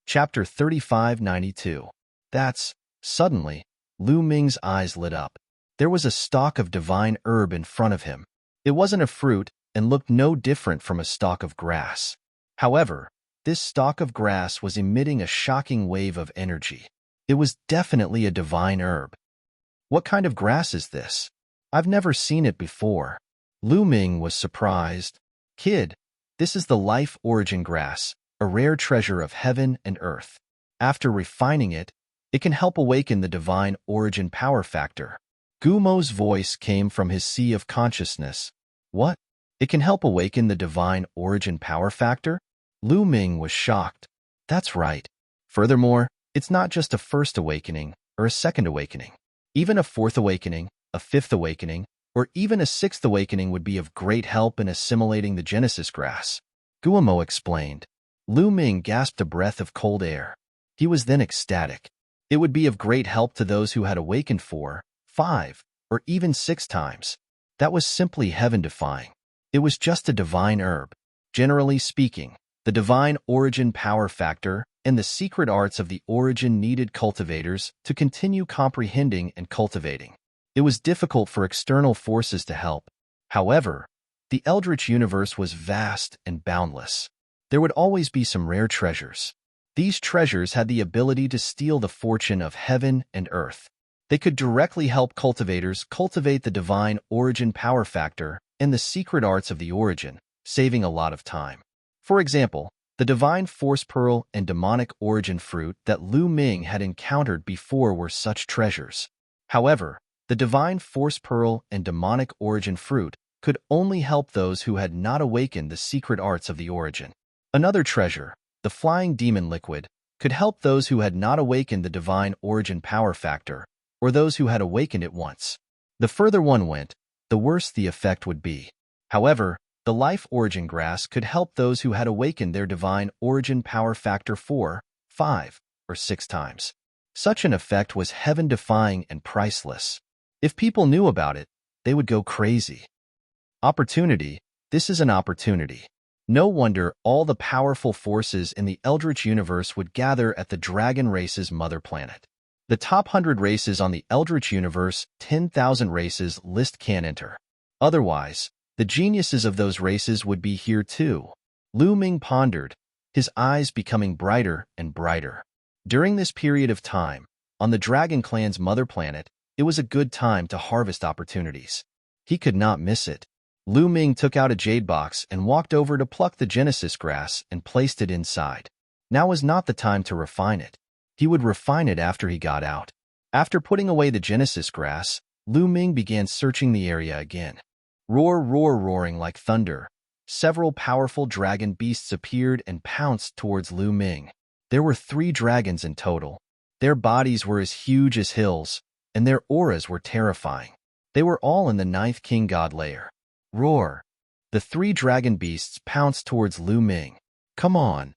Chapter 3592. Suddenly, Lu Ming's eyes lit up. There was a stalk of divine herb in front of him. It wasn't a fruit and looked no different from a stalk of grass. However, this stalk of grass was emitting a shocking wave of energy. It was definitely a divine herb. What kind of grass is this? I've never seen it before. Lu Ming was surprised. Kid, this is the life origin grass, a rare treasure of heaven and earth. After refining it, it can help awaken the divine origin power factor. Gumo's voice came from his sea of consciousness. What? It can help awaken the divine origin power factor? Lu Ming was shocked. That's right. Furthermore, it's not just a first awakening or a second awakening. Even a 4th awakening, a 5th awakening, or even a 6th awakening would be of great help in assimilating the Genesis grass. Gumo explained. Lu Ming gasped a breath of cold air. He was then ecstatic. It would be of great help to those who had awakened 4, 5, or even 6 times. That was simply heaven-defying. It was just a divine herb. Generally speaking, the divine origin power factor and the secret arts of the origin needed cultivators to continue comprehending and cultivating. It was difficult for external forces to help. However, the Eldritch universe was vast and boundless. There would always be some rare treasures. These treasures had the ability to steal the fortune of heaven and earth. They could directly help cultivators cultivate the divine origin power factor and the secret arts of the origin, saving a lot of time. For example, the divine force pearl and demonic origin fruit that Lu Ming had encountered before were such treasures. However, the divine force pearl and demonic origin fruit could only help those who had not awakened the secret arts of the origin. Another treasure, the flying demon liquid, could help those who had not awakened the divine origin power factor, or those who had awakened it once. The further one went, the worse the effect would be. However, the life origin grass could help those who had awakened their divine origin power factor 4, 5, or 6 times. Such an effect was heaven-defying and priceless. If people knew about it, they would go crazy. Opportunity. This is an opportunity. No wonder all the powerful forces in the Eldritch universe would gather at the dragon race's mother planet. The top 100 races on the Eldritch universe, 10,000 races list can enter. Otherwise, the geniuses of those races would be here too. Lu Ming pondered, his eyes becoming brighter and brighter. During this period of time, on the Dragon Clan's mother planet, it was a good time to harvest opportunities. He could not miss it. Lu Ming took out a jade box and walked over to pluck the Genesis grass and placed it inside. Now was not the time to refine it. He would refine it after he got out. After putting away the Genesis grass, Lu Ming began searching the area again. Roar, roar, roaring like thunder. Several powerful dragon beasts appeared and pounced towards Lu Ming. There were 3 dragons in total. Their bodies were as huge as hills, and their auras were terrifying. They were all in the ninth king god layer. Roar! The three dragon beasts pounced towards Lu Ming. Come on!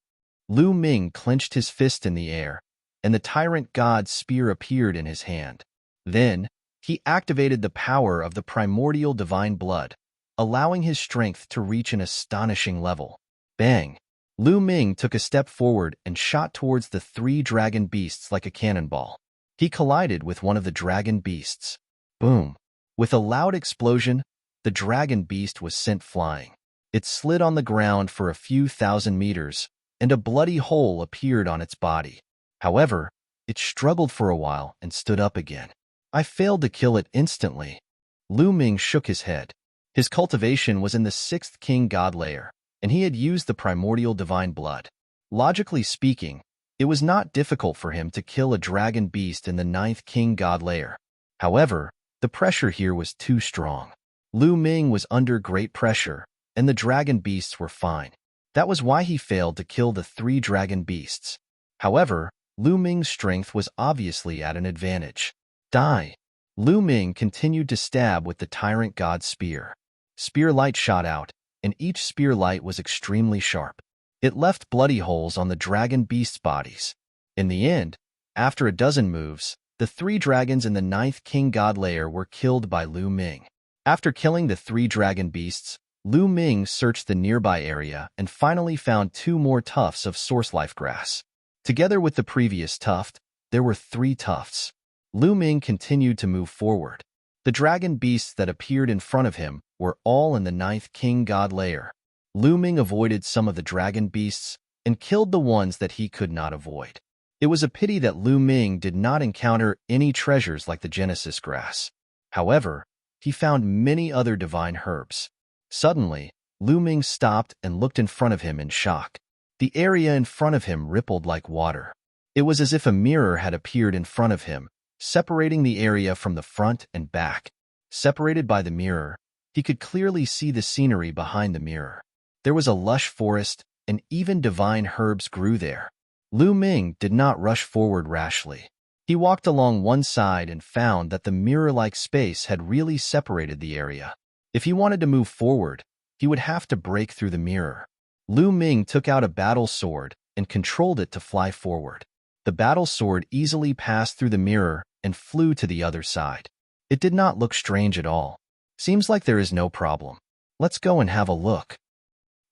Lu Ming clenched his fist in the air, and the tyrant god's spear appeared in his hand. Then, he activated the power of the primordial divine blood, allowing his strength to reach an astonishing level. Bang! Lu Ming took a step forward and shot towards the three dragon beasts like a cannonball. He collided with one of the dragon beasts. Boom! With a loud explosion, the dragon beast was sent flying. It slid on the ground for a few thousand meters, and a bloody hole appeared on its body. However, it struggled for a while and stood up again. I failed to kill it instantly. Lu Ming shook his head. His cultivation was in the sixth king god layer, and he had used the primordial divine blood. Logically speaking, it was not difficult for him to kill a dragon beast in the ninth king god layer. However, the pressure here was too strong. Lu Ming was under great pressure, and the dragon beasts were fine. That was why he failed to kill the three dragon beasts. However, Lu Ming's strength was obviously at an advantage. Die! Lu Ming continued to stab with the tyrant god's spear. Spear light shot out, and each spear light was extremely sharp. It left bloody holes on the dragon beasts' bodies. In the end, after a dozen moves, the three dragons in the ninth king god layer were killed by Lu Ming. After killing the three dragon beasts, Lu Ming searched the nearby area and finally found two more tufts of source life grass. Together with the previous tuft, there were 3 tufts. Lu Ming continued to move forward. The dragon beasts that appeared in front of him were all in the ninth king god layer. Lu Ming avoided some of the dragon beasts and killed the ones that he could not avoid. It was a pity that Lu Ming did not encounter any treasures like the Genesis grass. However, he found many other divine herbs. Suddenly, Lu Ming stopped and looked in front of him in shock. The area in front of him rippled like water. It was as if a mirror had appeared in front of him, separating the area from the front and back. Separated by the mirror, he could clearly see the scenery behind the mirror. There was a lush forest, and even divine herbs grew there. Lu Ming did not rush forward rashly. He walked along one side and found that the mirror-like space had really separated the area. If he wanted to move forward, he would have to break through the mirror. Lu Ming took out a battle sword and controlled it to fly forward. The battle sword easily passed through the mirror and flew to the other side. It did not look strange at all. Seems like there is no problem. Let's go and have a look.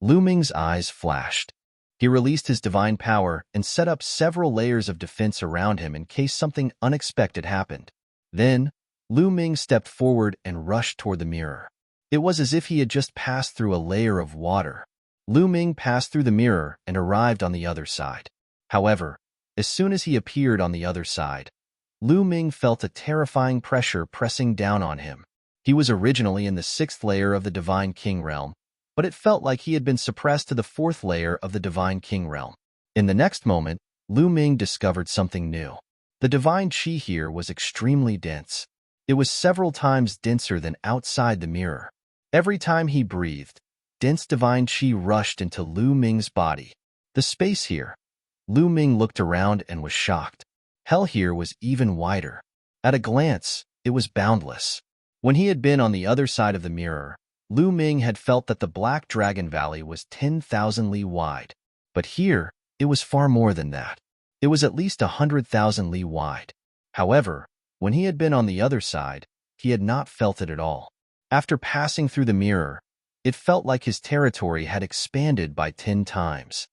Lu Ming's eyes flashed. He released his divine power and set up several layers of defense around him in case something unexpected happened. Then, Lu Ming stepped forward and rushed toward the mirror. It was as if he had just passed through a layer of water. Lu Ming passed through the mirror and arrived on the other side. However, as soon as he appeared on the other side, Lu Ming felt a terrifying pressure pressing down on him. He was originally in the 6th layer of the Divine King realm, but it felt like he had been suppressed to the 4th layer of the Divine King realm. In the next moment, Lu Ming discovered something new. The divine chi here was extremely dense. It was several times denser than outside the mirror. Every time he breathed, dense divine chi rushed into Lu Ming's body. The space here. Lu Ming looked around and was shocked. Hell here was even wider. At a glance, it was boundless. When he had been on the other side of the mirror, Lu Ming had felt that the Black Dragon Valley was 10,000 li wide. But here, it was far more than that. It was at least 100,000 li wide. However, when he had been on the other side, he had not felt it at all. After passing through the mirror, it felt like his territory had expanded by 10 times.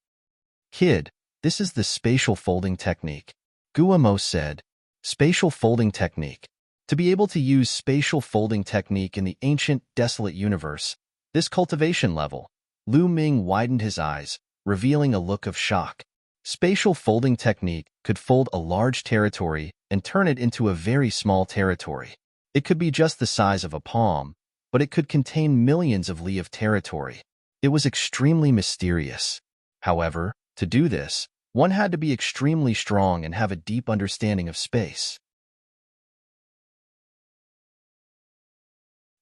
Kid, this is the spatial folding technique. Guamo said. Spatial folding technique. To be able to use spatial folding technique in the ancient, desolate universe, this cultivation level, Lu Ming widened his eyes, revealing a look of shock. Spatial folding technique could fold a large territory and turn it into a very small territory. It could be just the size of a palm, but it could contain millions of li of territory. It was extremely mysterious. However, to do this, one had to be extremely strong and have a deep understanding of space.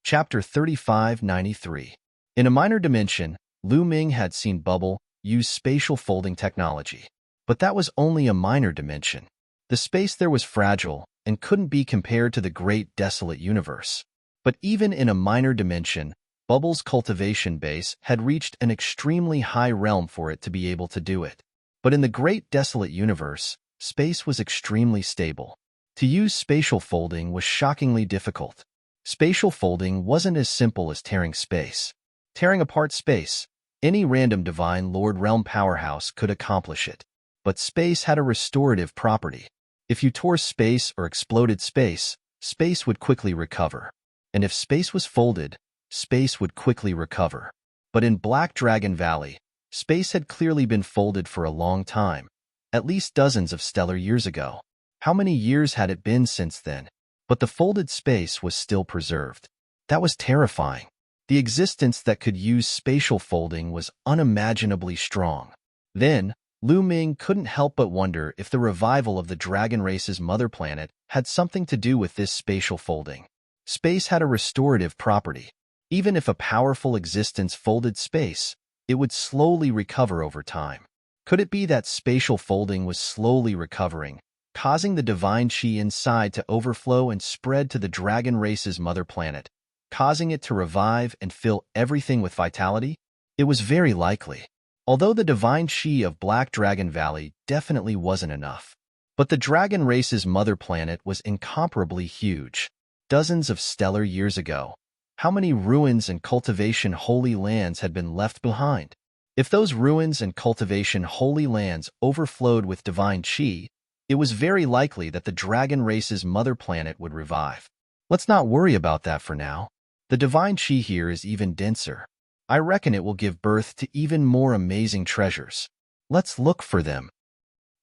Chapter 3593. In a minor dimension, Lu Ming had seen Bubble use spatial folding technology. But that was only a minor dimension. The space there was fragile and couldn't be compared to the great desolate universe. But even in a minor dimension, Bubble's cultivation base had reached an extremely high realm for it to be able to do it. But in the great desolate universe, space was extremely stable. To use spatial folding was shockingly difficult. Spatial folding wasn't as simple as tearing space. Tearing apart space, any random divine Lord Realm powerhouse could accomplish it. But space had a restorative property. If you tore space or exploded space, space would quickly recover. And if space was folded, space would quickly recover. But in Black Dragon Valley, space had clearly been folded for a long time, at least dozens of stellar years ago. How many years had it been since then? But the folded space was still preserved. That was terrifying. The existence that could use spatial folding was unimaginably strong. Then, Lu Ming couldn't help but wonder if the revival of the dragon race's mother planet had something to do with this spatial folding. Space had a restorative property. Even if a powerful existence folded space, it would slowly recover over time. Could it be that spatial folding was slowly recovering, causing the divine chi inside to overflow and spread to the dragon race's mother planet, causing it to revive and fill everything with vitality? It was very likely. Although the divine chi of Black Dragon Valley definitely wasn't enough. But the dragon race's mother planet was incomparably huge. Dozens of stellar years ago, how many ruins and cultivation holy lands had been left behind? If those ruins and cultivation holy lands overflowed with divine chi, it was very likely that the dragon race's mother planet would revive. Let's not worry about that for now. The divine chi here is even denser. I reckon it will give birth to even more amazing treasures. Let's look for them.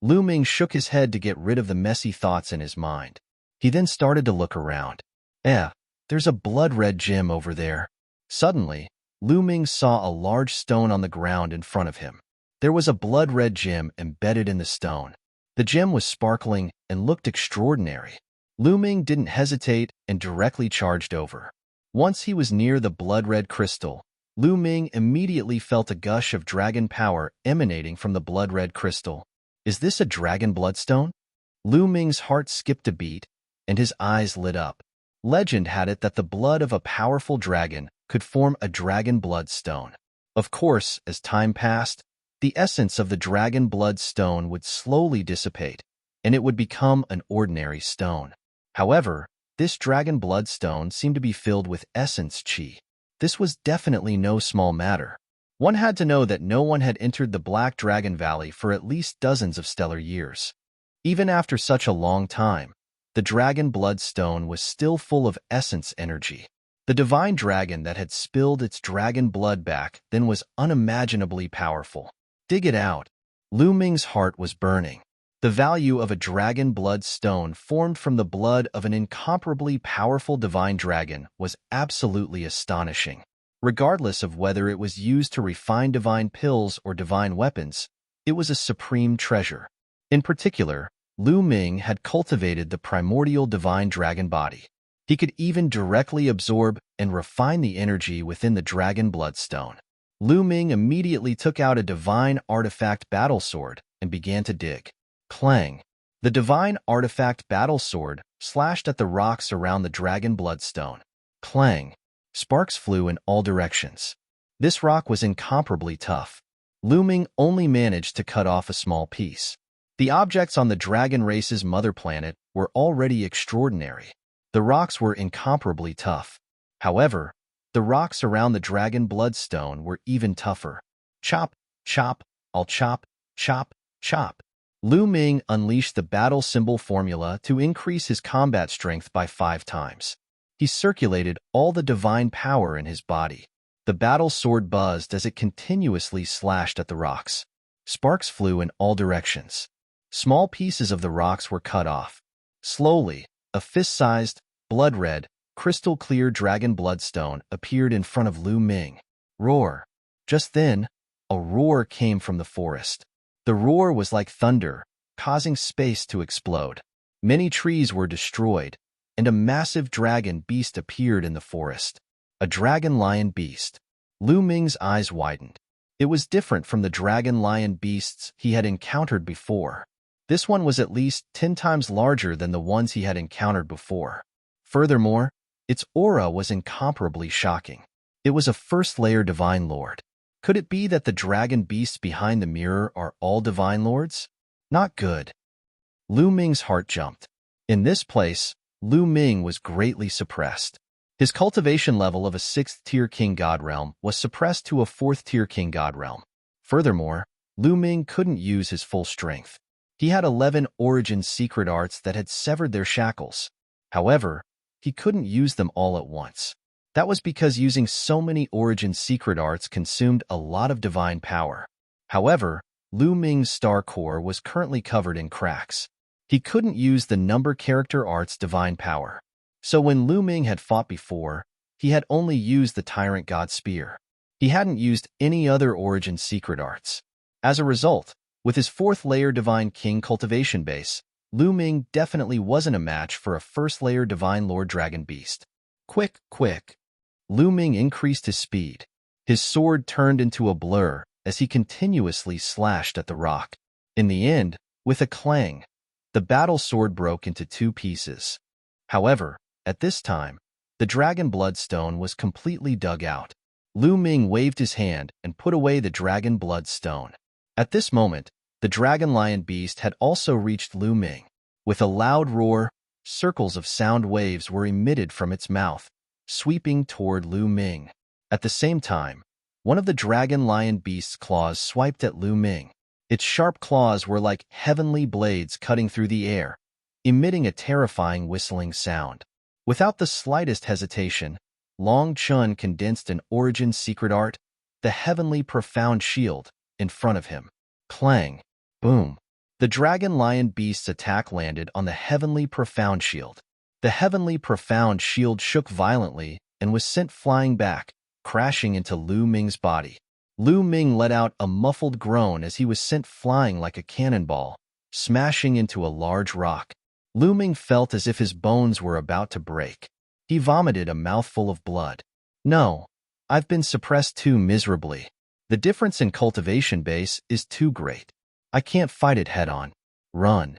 Lu Ming shook his head to get rid of the messy thoughts in his mind. He then started to look around. There's a blood-red gem over there. Suddenly, Lu Ming saw a large stone on the ground in front of him. There was a blood-red gem embedded in the stone. The gem was sparkling and looked extraordinary. Lu Ming didn't hesitate and directly charged over. Once he was near the blood-red crystal, Lu Ming immediately felt a gush of dragon power emanating from the blood-red crystal. Is this a dragon bloodstone? Lu Ming's heart skipped a beat, and his eyes lit up. Legend had it that the blood of a powerful dragon could form a dragon bloodstone. Of course, as time passed, the essence of the dragon blood stone would slowly dissipate, and it would become an ordinary stone. However, this dragon bloodstone seemed to be filled with essence chi. This was definitely no small matter. One had to know that no one had entered the Black Dragon Valley for at least dozens of stellar years. Even after such a long time, the dragon bloodstone was still full of essence energy. The divine dragon that had spilled its dragon blood back then was unimaginably powerful. Dig it out. Lu Ming's heart was burning. The value of a dragon blood stone formed from the blood of an incomparably powerful divine dragon was absolutely astonishing. Regardless of whether it was used to refine divine pills or divine weapons, it was a supreme treasure. In particular, Lu Ming had cultivated the primordial divine dragon body. He could even directly absorb and refine the energy within the dragon bloodstone. Lu Ming immediately took out a divine artifact battle sword and began to dig. Clang! The divine artifact battle sword slashed at the rocks around the dragon bloodstone. Clang! Sparks flew in all directions. This rock was incomparably tough. Lu Ming only managed to cut off a small piece. The objects on the dragon race's mother planet were already extraordinary. The rocks were incomparably tough. However, the rocks around the dragon bloodstone were even tougher. Chop, chop, I'll chop, chop, chop. Lu Ming unleashed the battle symbol formula to increase his combat strength by 5 times. He circulated all the divine power in his body. The battle sword buzzed as it continuously slashed at the rocks. Sparks flew in all directions. Small pieces of the rocks were cut off. Slowly, a fist-sized, blood-red, crystal-clear dragon bloodstone appeared in front of Lu Ming. Roar! Just then, a roar came from the forest. The roar was like thunder, causing space to explode. Many trees were destroyed, and a massive dragon beast appeared in the forest. A dragon-lion beast. Lu Ming's eyes widened. It was different from the dragon-lion beasts he had encountered before. This one was at least 10 times larger than the ones he had encountered before. Furthermore, Its aura was incomparably shocking. It was a first-layer divine lord. Could it be that the dragon beasts behind the mirror are all divine lords? Not good. Lu Ming's heart jumped. In this place, Lu Ming was greatly suppressed. His cultivation level of a 6th-tier king god realm was suppressed to a 4th-tier king god realm. Furthermore, Lu Ming couldn't use his full strength. He had 11 origin secret arts that had severed their shackles. However, he couldn't use them all at once. That was because using so many origin secret arts consumed a lot of divine power. However, Lu Ming's star core was currently covered in cracks. He couldn't use the number character art's divine power. So when Lu Ming had fought before, he had only used the Tyrant God Spear. He hadn't used any other origin secret arts. As a result, with his 4th-layer Divine King cultivation base, Lu Ming definitely wasn't a match for a 1st-layer Divine Lord Dragon Beast. Quick, quick. Lu Ming increased his speed. His sword turned into a blur as he continuously slashed at the rock. In the end, with a clang, the battle sword broke into 2 pieces. However, at this time, the Dragon Bloodstone was completely dug out. Lu Ming waved his hand and put away the Dragon Bloodstone. At this moment, the Dragon Lion Beast had also reached Lu Ming. With a loud roar, circles of sound waves were emitted from its mouth, sweeping toward Lu Ming. At the same time, one of the Dragon Lion Beast's claws swiped at Lu Ming. Its sharp claws were like heavenly blades cutting through the air, emitting a terrifying whistling sound. Without the slightest hesitation, Long Chun condensed an origin secret art, the Heavenly Profound Shield, in front of him. Clang! Boom! The Dragon Lion Beast's attack landed on the Heavenly Profound Shield. The Heavenly Profound Shield shook violently and was sent flying back, crashing into Lu Ming's body. Lu Ming let out a muffled groan as he was sent flying like a cannonball, smashing into a large rock. Lu Ming felt as if his bones were about to break. He vomited a mouthful of blood. No, I've been suppressed too miserably. The difference in cultivation base is too great. I can't fight it head-on. Run.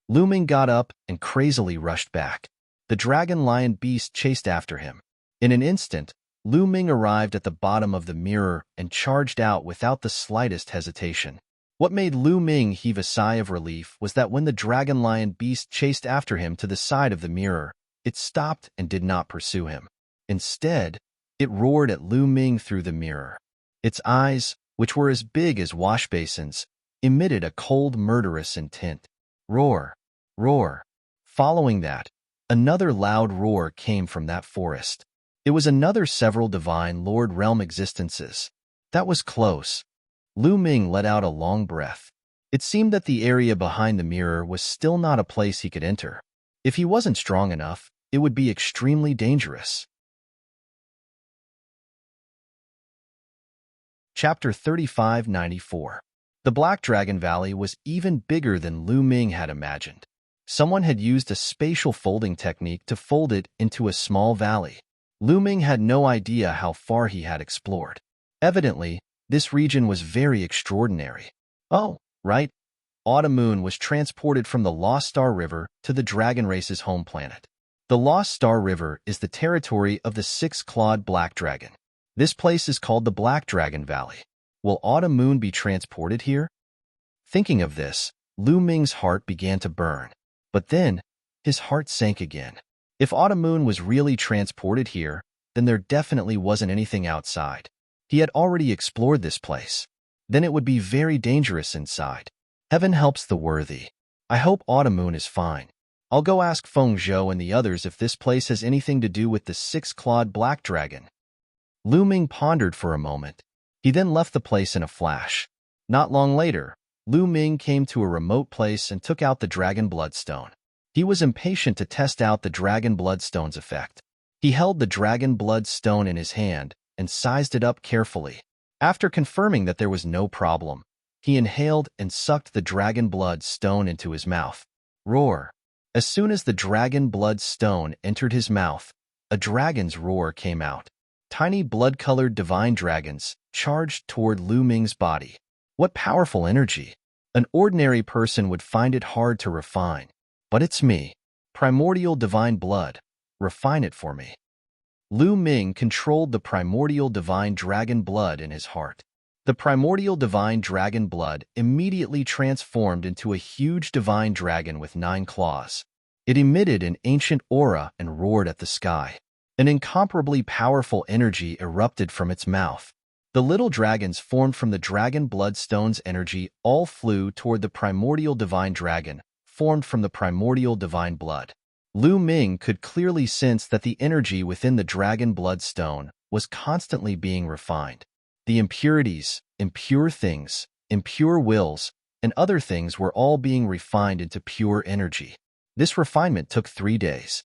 Lu Ming got up and crazily rushed back. The Dragon Lion Beast chased after him. In an instant, Lu Ming arrived at the bottom of the mirror and charged out without the slightest hesitation. What made Lu Ming heave a sigh of relief was that when the Dragon Lion Beast chased after him to the side of the mirror, it stopped and did not pursue him. Instead, it roared at Lu Ming through the mirror. Its eyes, which were as big as wash basins, emitted a cold, murderous intent. Roar! Roar! Following that, another loud roar came from that forest. It was another several divine Lord Realm existences. That was close. Lu Ming let out a long breath. It seemed that the area behind the mirror was still not a place he could enter. If he wasn't strong enough, it would be extremely dangerous. Chapter 3594. The Black Dragon Valley was even bigger than Lu Ming had imagined. Someone had used a spatial folding technique to fold it into a small valley. Lu Ming had no idea how far he had explored. Evidently, this region was very extraordinary. Oh, right. Autumn Moon was transported from the Lost Star River to the Dragon Race's home planet. The Lost Star River is the territory of the 6-clawed Black Dragon. This place is called the Black Dragon Valley. Will Autumn Moon be transported here? Thinking of this, Lu Ming's heart began to burn. But then, his heart sank again. If Autumn Moon was really transported here, then there definitely wasn't anything outside. He had already explored this place. Then it would be very dangerous inside. Heaven helps the worthy. I hope Autumn Moon is fine. I'll go ask Feng Zhou and the others if this place has anything to do with the 6-clawed Black Dragon. Lu Ming pondered for a moment. He then left the place in a flash. Not long later, Lu Ming came to a remote place and took out the Dragon Bloodstone. He was impatient to test out the Dragon Bloodstone's effect. He held the Dragon Bloodstone in his hand and sized it up carefully. After confirming that there was no problem, he inhaled and sucked the Dragon Blood Stone into his mouth. Roar! As soon as the Dragon Blood Stone entered his mouth, a dragon's roar came out. Tiny blood-colored divine dragons charged toward Lu Ming's body. What powerful energy! An ordinary person would find it hard to refine. But it's me. Primordial divine blood. refine it for me. Lu Ming controlled the primordial divine dragon blood in his heart. The primordial divine dragon blood immediately transformed into a huge divine dragon with 9 claws. It emitted an ancient aura and roared at the sky. An incomparably powerful energy erupted from its mouth. The little dragons formed from the dragon bloodstone's energy all flew toward the primordial divine dragon, formed from the primordial divine blood. Lu Ming could clearly sense that the energy within the dragon bloodstone was constantly being refined. The impurities, impure things, impure wills, and other things were all being refined into pure energy. This refinement took 3 days.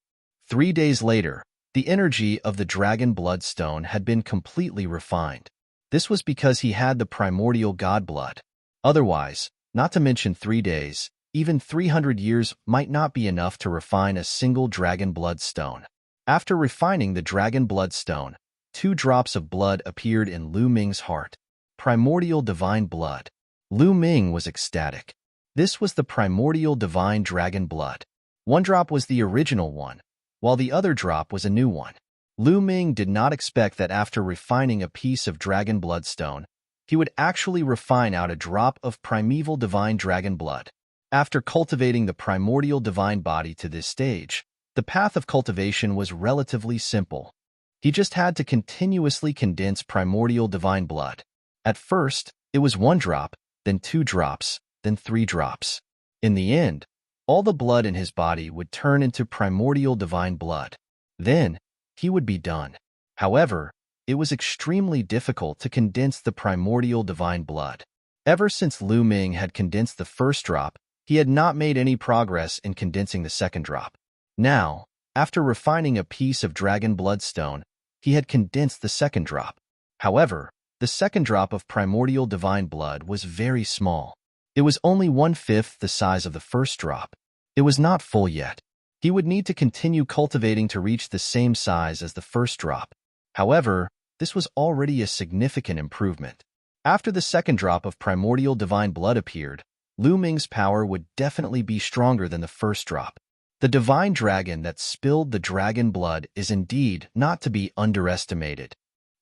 3 days later, the energy of the dragon bloodstone had been completely refined. This was because he had the primordial god blood. Otherwise, not to mention 3 days, even 300 years might not be enough to refine a single dragon bloodstone. After refining the dragon bloodstone, 2 drops of blood appeared in Lu Ming's heart. Primordial divine blood. Lu Ming was ecstatic. This was the primordial divine dragon blood. 1 drop was the original one, while the other drop was a new one. Lu Ming did not expect that after refining a piece of dragon bloodstone, he would actually refine out a drop of primeval divine dragon blood. After cultivating the primordial divine body to this stage, the path of cultivation was relatively simple. He just had to continuously condense primordial divine blood. At first, it was 1 drop, then 2 drops, then 3 drops. In the end, all the blood in his body would turn into primordial divine blood. Then, he would be done. However, it was extremely difficult to condense the primordial divine blood. Ever since Lu Ming had condensed the first drop, he had not made any progress in condensing the second drop. Now, after refining a piece of dragon bloodstone, he had condensed the second drop. However, the second drop of primordial divine blood was very small. It was only 1/5 the size of the first drop. It was not full yet. He would need to continue cultivating to reach the same size as the first drop. However, this was already a significant improvement. After the second drop of primordial divine blood appeared, Lu Ming's power would definitely be stronger than the first drop. The divine dragon that spilled the dragon blood is indeed not to be underestimated.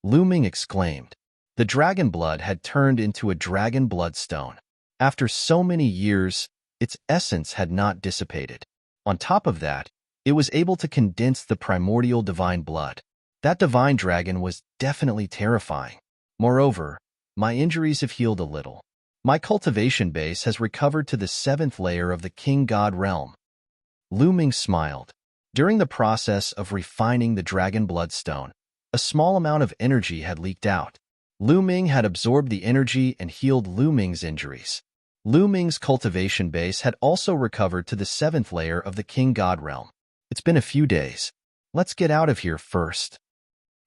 Lu Ming exclaimed. The dragon blood had turned into a dragon bloodstone. After so many years, its essence had not dissipated. On top of that, it was able to condense the primordial divine blood. That divine dragon was definitely terrifying. Moreover, my injuries have healed a little. My cultivation base has recovered to the 7th layer of the king god realm. Lu Ming smiled. During the process of refining the dragon bloodstone, a small amount of energy had leaked out. Lu Ming had absorbed the energy and healed Lu Ming's injuries. Lu Ming's cultivation base had also recovered to the 7th layer of the king god realm. It's been a few days. Let's get out of here first.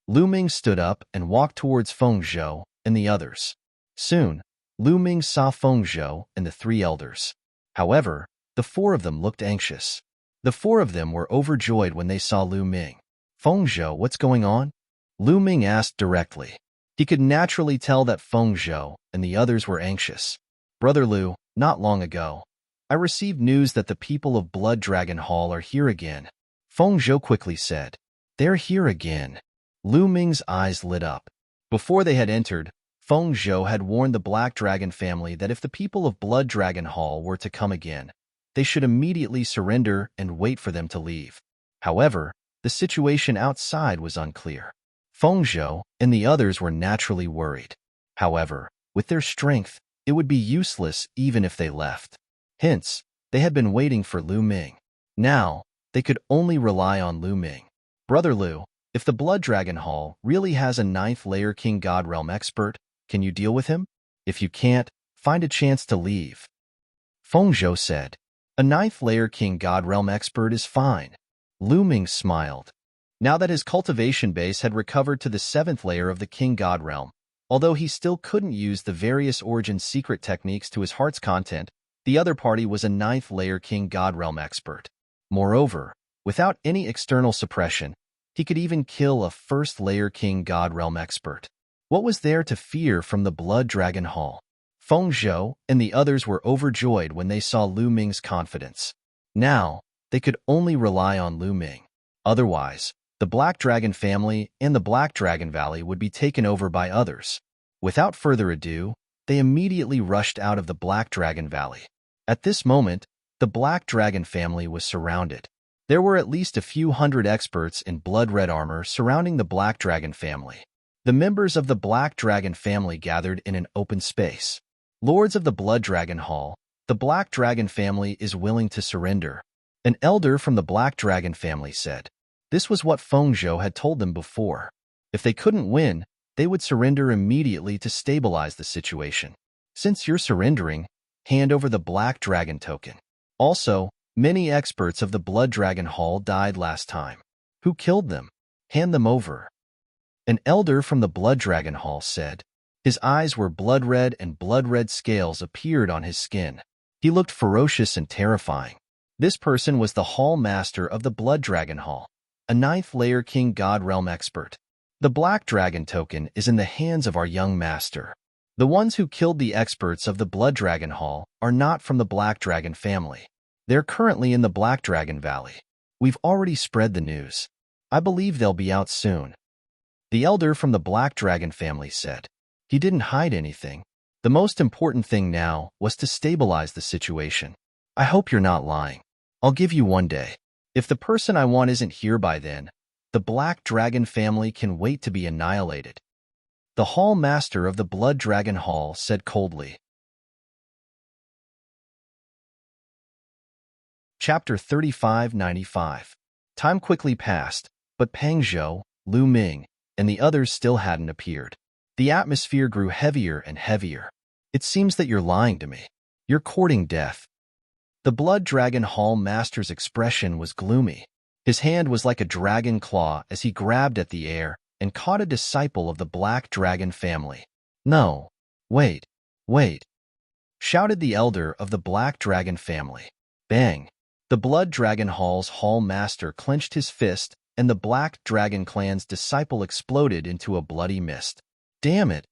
Lu Ming stood up and walked towards Feng Zhou and the others. Soon, Lu Ming saw Feng Zhou and the 3 elders. However, the 4 of them looked anxious. The 4 of them were overjoyed when they saw Lu Ming. Feng Zhou, what's going on? Lu Ming asked directly. He could naturally tell that Feng Zhou and the others were anxious. Brother Lu, not long ago, I received news that the people of Blood Dragon Hall are here again. Feng Zhou quickly said. They're here again. Lu Ming's eyes lit up. Before they had entered, Feng Zhou had warned the Black Dragon family that if the people of Blood Dragon Hall were to come again, they should immediately surrender and wait for them to leave. However, the situation outside was unclear. Feng Zhou and the others were naturally worried. However, with their strength, it would be useless even if they left. Hence, they had been waiting for Lu Ming. Now, they could only rely on Lu Ming. Brother Lu, if the Blood Dragon Hall really has a 9th layer King God Realm expert, can you deal with him? If you can't, find a chance to leave. Feng Zhou said. A 9th layer King God Realm expert is fine. Lu Ming smiled. Now that his cultivation base had recovered to the 7th layer of the King God Realm, although he still couldn't use the various origin secret techniques to his heart's content, the other party was a 9th layer King God Realm expert. Moreover, without any external suppression, he could even kill a 1st layer King God Realm expert. What was there to fear from the Blood Dragon Hall? Feng Zhou and the others were overjoyed when they saw Lu Ming's confidence. Now, they could only rely on Lu Ming. Otherwise, the Black Dragon family and the Black Dragon Valley would be taken over by others. Without further ado, they immediately rushed out of the Black Dragon Valley. At this moment, the Black Dragon family was surrounded. There were at least a few hundred experts in blood-red armor surrounding the Black Dragon family. The members of the Black Dragon family gathered in an open space. Lords of the Blood Dragon Hall, the Black Dragon family is willing to surrender. An elder from the Black Dragon family said. This was what Feng Zhou had told them before. If they couldn't win, they would surrender immediately to stabilize the situation. Since you're surrendering, hand over the Black Dragon token. Also, many experts of the Blood Dragon Hall died last time. Who killed them? Hand them over. An elder from the Blood Dragon Hall said. His eyes were blood-red and blood-red scales appeared on his skin. He looked ferocious and terrifying. This person was the Hall Master of the Blood Dragon Hall, a 9th-layer King God Realm expert. The Black Dragon token is in the hands of our young master. The ones who killed the experts of the Blood Dragon Hall are not from the Black Dragon family. They're currently in the Black Dragon Valley. We've already spread the news. I believe they'll be out soon. The elder from the Black Dragon family said. He didn't hide anything. The most important thing now was to stabilize the situation. I hope you're not lying. I'll give you one day. If the person I want isn't here by then, the Black Dragon family can wait to be annihilated. The Hall Master of the Blood Dragon Hall said coldly. Chapter 3595. Time quickly passed, but Peng Zhou, Lu Ming, and the others still hadn't appeared. The atmosphere grew heavier and heavier. It seems that you're lying to me. You're courting death. The Blood Dragon Hall Master's expression was gloomy. His hand was like a dragon claw as he grabbed at the air and caught a disciple of the Black Dragon family. No, wait, shouted the elder of the Black Dragon family. Bang! The Blood Dragon Hall's Hall Master clenched his fist, and the Black Dragon clan's disciple exploded into a bloody mist. Damn it!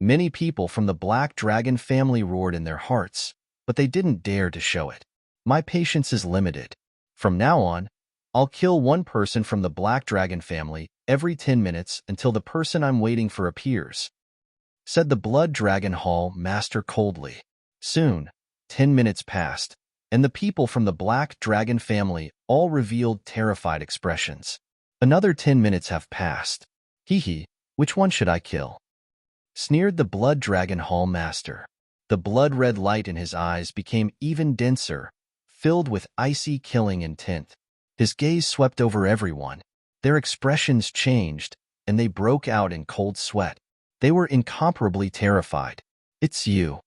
Many people from the Black Dragon family roared in their hearts, but they didn't dare to show it. My patience is limited. From now on, I'll kill one person from the Black Dragon family every 10 minutes until the person I'm waiting for appears, said the Blood Dragon Hall Master coldly. Soon, 10 minutes passed, and the people from the Black Dragon family all revealed terrified expressions. Another 10 minutes have passed. Hee, which one should I kill? Sneered the Blood Dragon Hall Master. The blood-red light in his eyes became even denser, filled with icy killing intent. His gaze swept over everyone. Their expressions changed, and they broke out in cold sweat. They were incomparably terrified. It's you.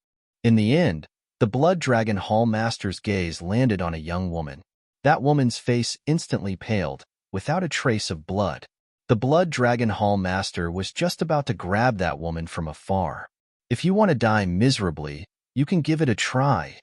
In the end, the Blood Dragon Hall Master's gaze landed on a young woman. That woman's face instantly paled, without a trace of blood. The Blood Dragon Hall Master was just about to grab that woman from afar. If you want to die miserably, you can give it a try.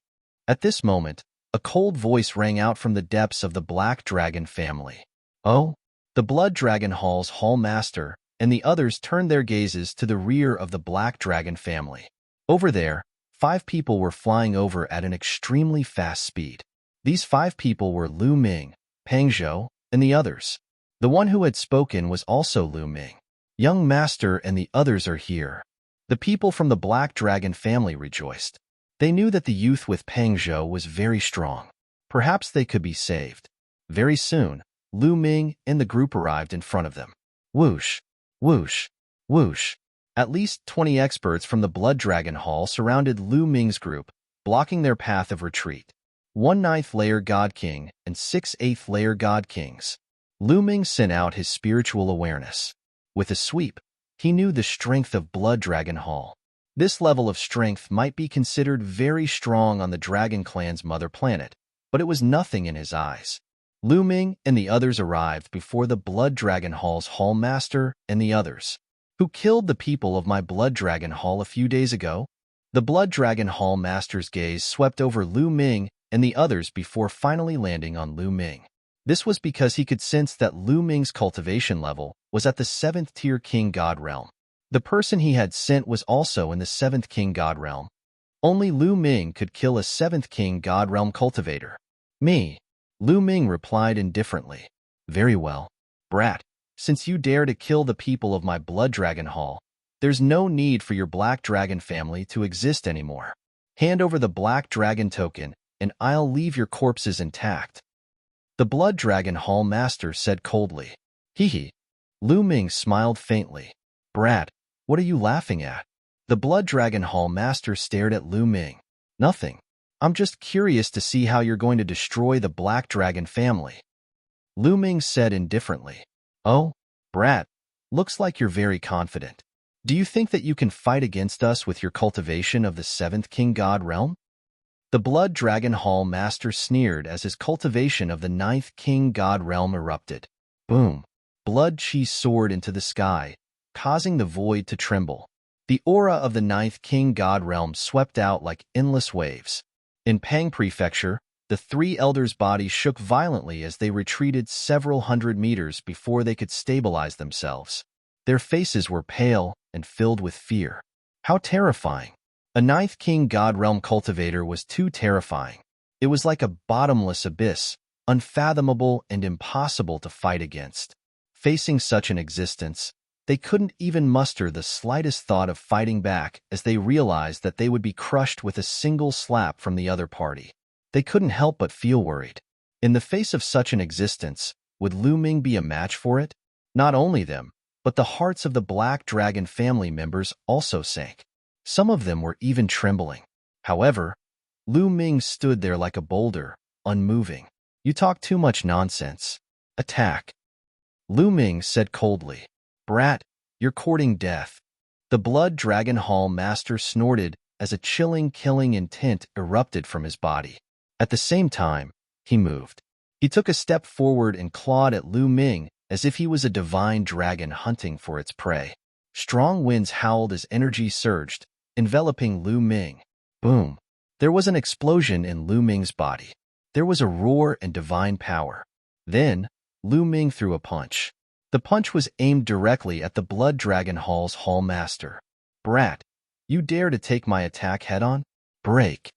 At this moment, a cold voice rang out from the depths of the Black Dragon family. Oh? The Blood Dragon Hall's Hall Master and the others turned their gazes to the rear of the Black Dragon family. Over there, 5 people were flying over at an extremely fast speed. These 5 people were Lu Ming, Peng Zhou, and the others. The one who had spoken was also Lu Ming. Young Master and the others are here. The people from the Black Dragon family rejoiced. They knew that the youth with Peng Zhou was very strong. Perhaps they could be saved. Very soon, Lu Ming and the group arrived in front of them. Whoosh, whoosh, whoosh. At least 20 experts from the Blood Dragon Hall surrounded Lu Ming's group, blocking their path of retreat. 1 9th-layer God King and 6 8th-layer God Kings. Lu Ming sent out his spiritual awareness. With a sweep, he knew the strength of Blood Dragon Hall. This level of strength might be considered very strong on the Dragon Clan's mother planet, but it was nothing in his eyes. Lu Ming and the others arrived before the Blood Dragon Hall's Hall Master and the others. Who killed the people of my Blood Dragon Hall a few days ago? The Blood Dragon Hall Master's gaze swept over Lu Ming and the others before finally landing on Lu Ming. This was because he could sense that Lu Ming's cultivation level was at the 7th tier King God Realm. The person he had sent was also in the 7th King God Realm. Only Lu Ming could kill a 7th King God Realm cultivator. Me. Lu Ming replied indifferently. Very well. Brat, since you dare to kill the people of my Blood Dragon Hall, there's no need for your Black Dragon family to exist anymore. Hand over the Black Dragon token, and I'll leave your corpses intact. The Blood Dragon Hall Master said coldly. Hee hee. Lu Ming smiled faintly. Brat, what are you laughing at? The Blood Dragon Hall Master stared at Lu Ming. Nothing. I'm just curious to see how you're going to destroy the Black Dragon family. Lu Ming said indifferently. Oh, Brat, looks like you're very confident. Do you think that you can fight against us with your cultivation of the 7th King God realm? The Blood Dragon Hall Master sneered as his cultivation of the 9th King God realm erupted. Boom! Blood chi soared into the sky, causing the void to tremble. The aura of the 9th King God realm swept out like endless waves. In Pang Prefecture, the 3 elders' bodies shook violently as they retreated several hundred meters before they could stabilize themselves. Their faces were pale and filled with fear. How terrifying! A 9th King God realm cultivator was too terrifying. It was like a bottomless abyss, unfathomable and impossible to fight against. Facing such an existence, they couldn't even muster the slightest thought of fighting back as they realized that they would be crushed with a single slap from the other party. They couldn't help but feel worried. In the face of such an existence, would Lu Ming be a match for it? Not only them, but the hearts of the Black Dragon family members also sank. Some of them were even trembling. However, Lu Ming stood there like a boulder, unmoving. You talk too much nonsense. Attack. Lu Ming said coldly. Brat, you're courting death. The Blood Dragon Hall Master snorted as a chilling, killing intent erupted from his body. At the same time, he moved. He took a step forward and clawed at Lu Ming as if he was a divine dragon hunting for its prey. Strong winds howled as energy surged, enveloping Lu Ming. Boom! There was an explosion in Lu Ming's body. There was a roar and divine power. Then, Lu Ming threw a punch. The punch was aimed directly at the Blood Dragon Hall's Hall Master. Brat, you dare to take my attack head-on? Break!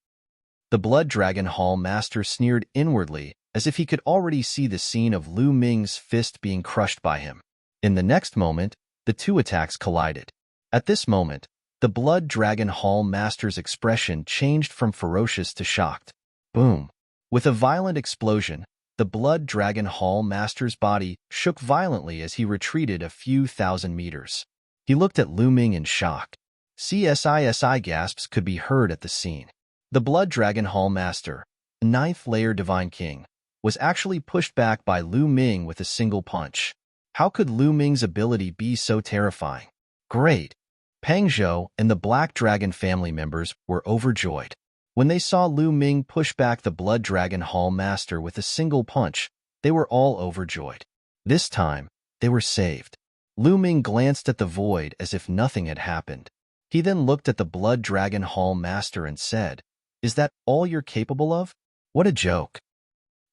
The Blood Dragon Hall Master sneered inwardly as if he could already see the scene of Lu Ming's fist being crushed by him. In the next moment, the 2 attacks collided. At this moment, the Blood Dragon Hall Master's expression changed from ferocious to shocked. Boom! With a violent explosion, the Blood Dragon Hall Master's body shook violently as he retreated a few thousand meters. He looked at Lu Ming in shock. CSISI gasps could be heard at the scene. The Blood Dragon Hall Master, a 9th layer Divine King, was actually pushed back by Lu Ming with a single punch. How could Lu Ming's ability be so terrifying? Great! Pang Zhou and the Black Dragon family members were overjoyed. When they saw Lu Ming push back the Blood Dragon Hall Master with a single punch, they were all overjoyed. This time, they were saved. Lu Ming glanced at the void as if nothing had happened. He then looked at the Blood Dragon Hall Master and said, Is that all you're capable of? What a joke.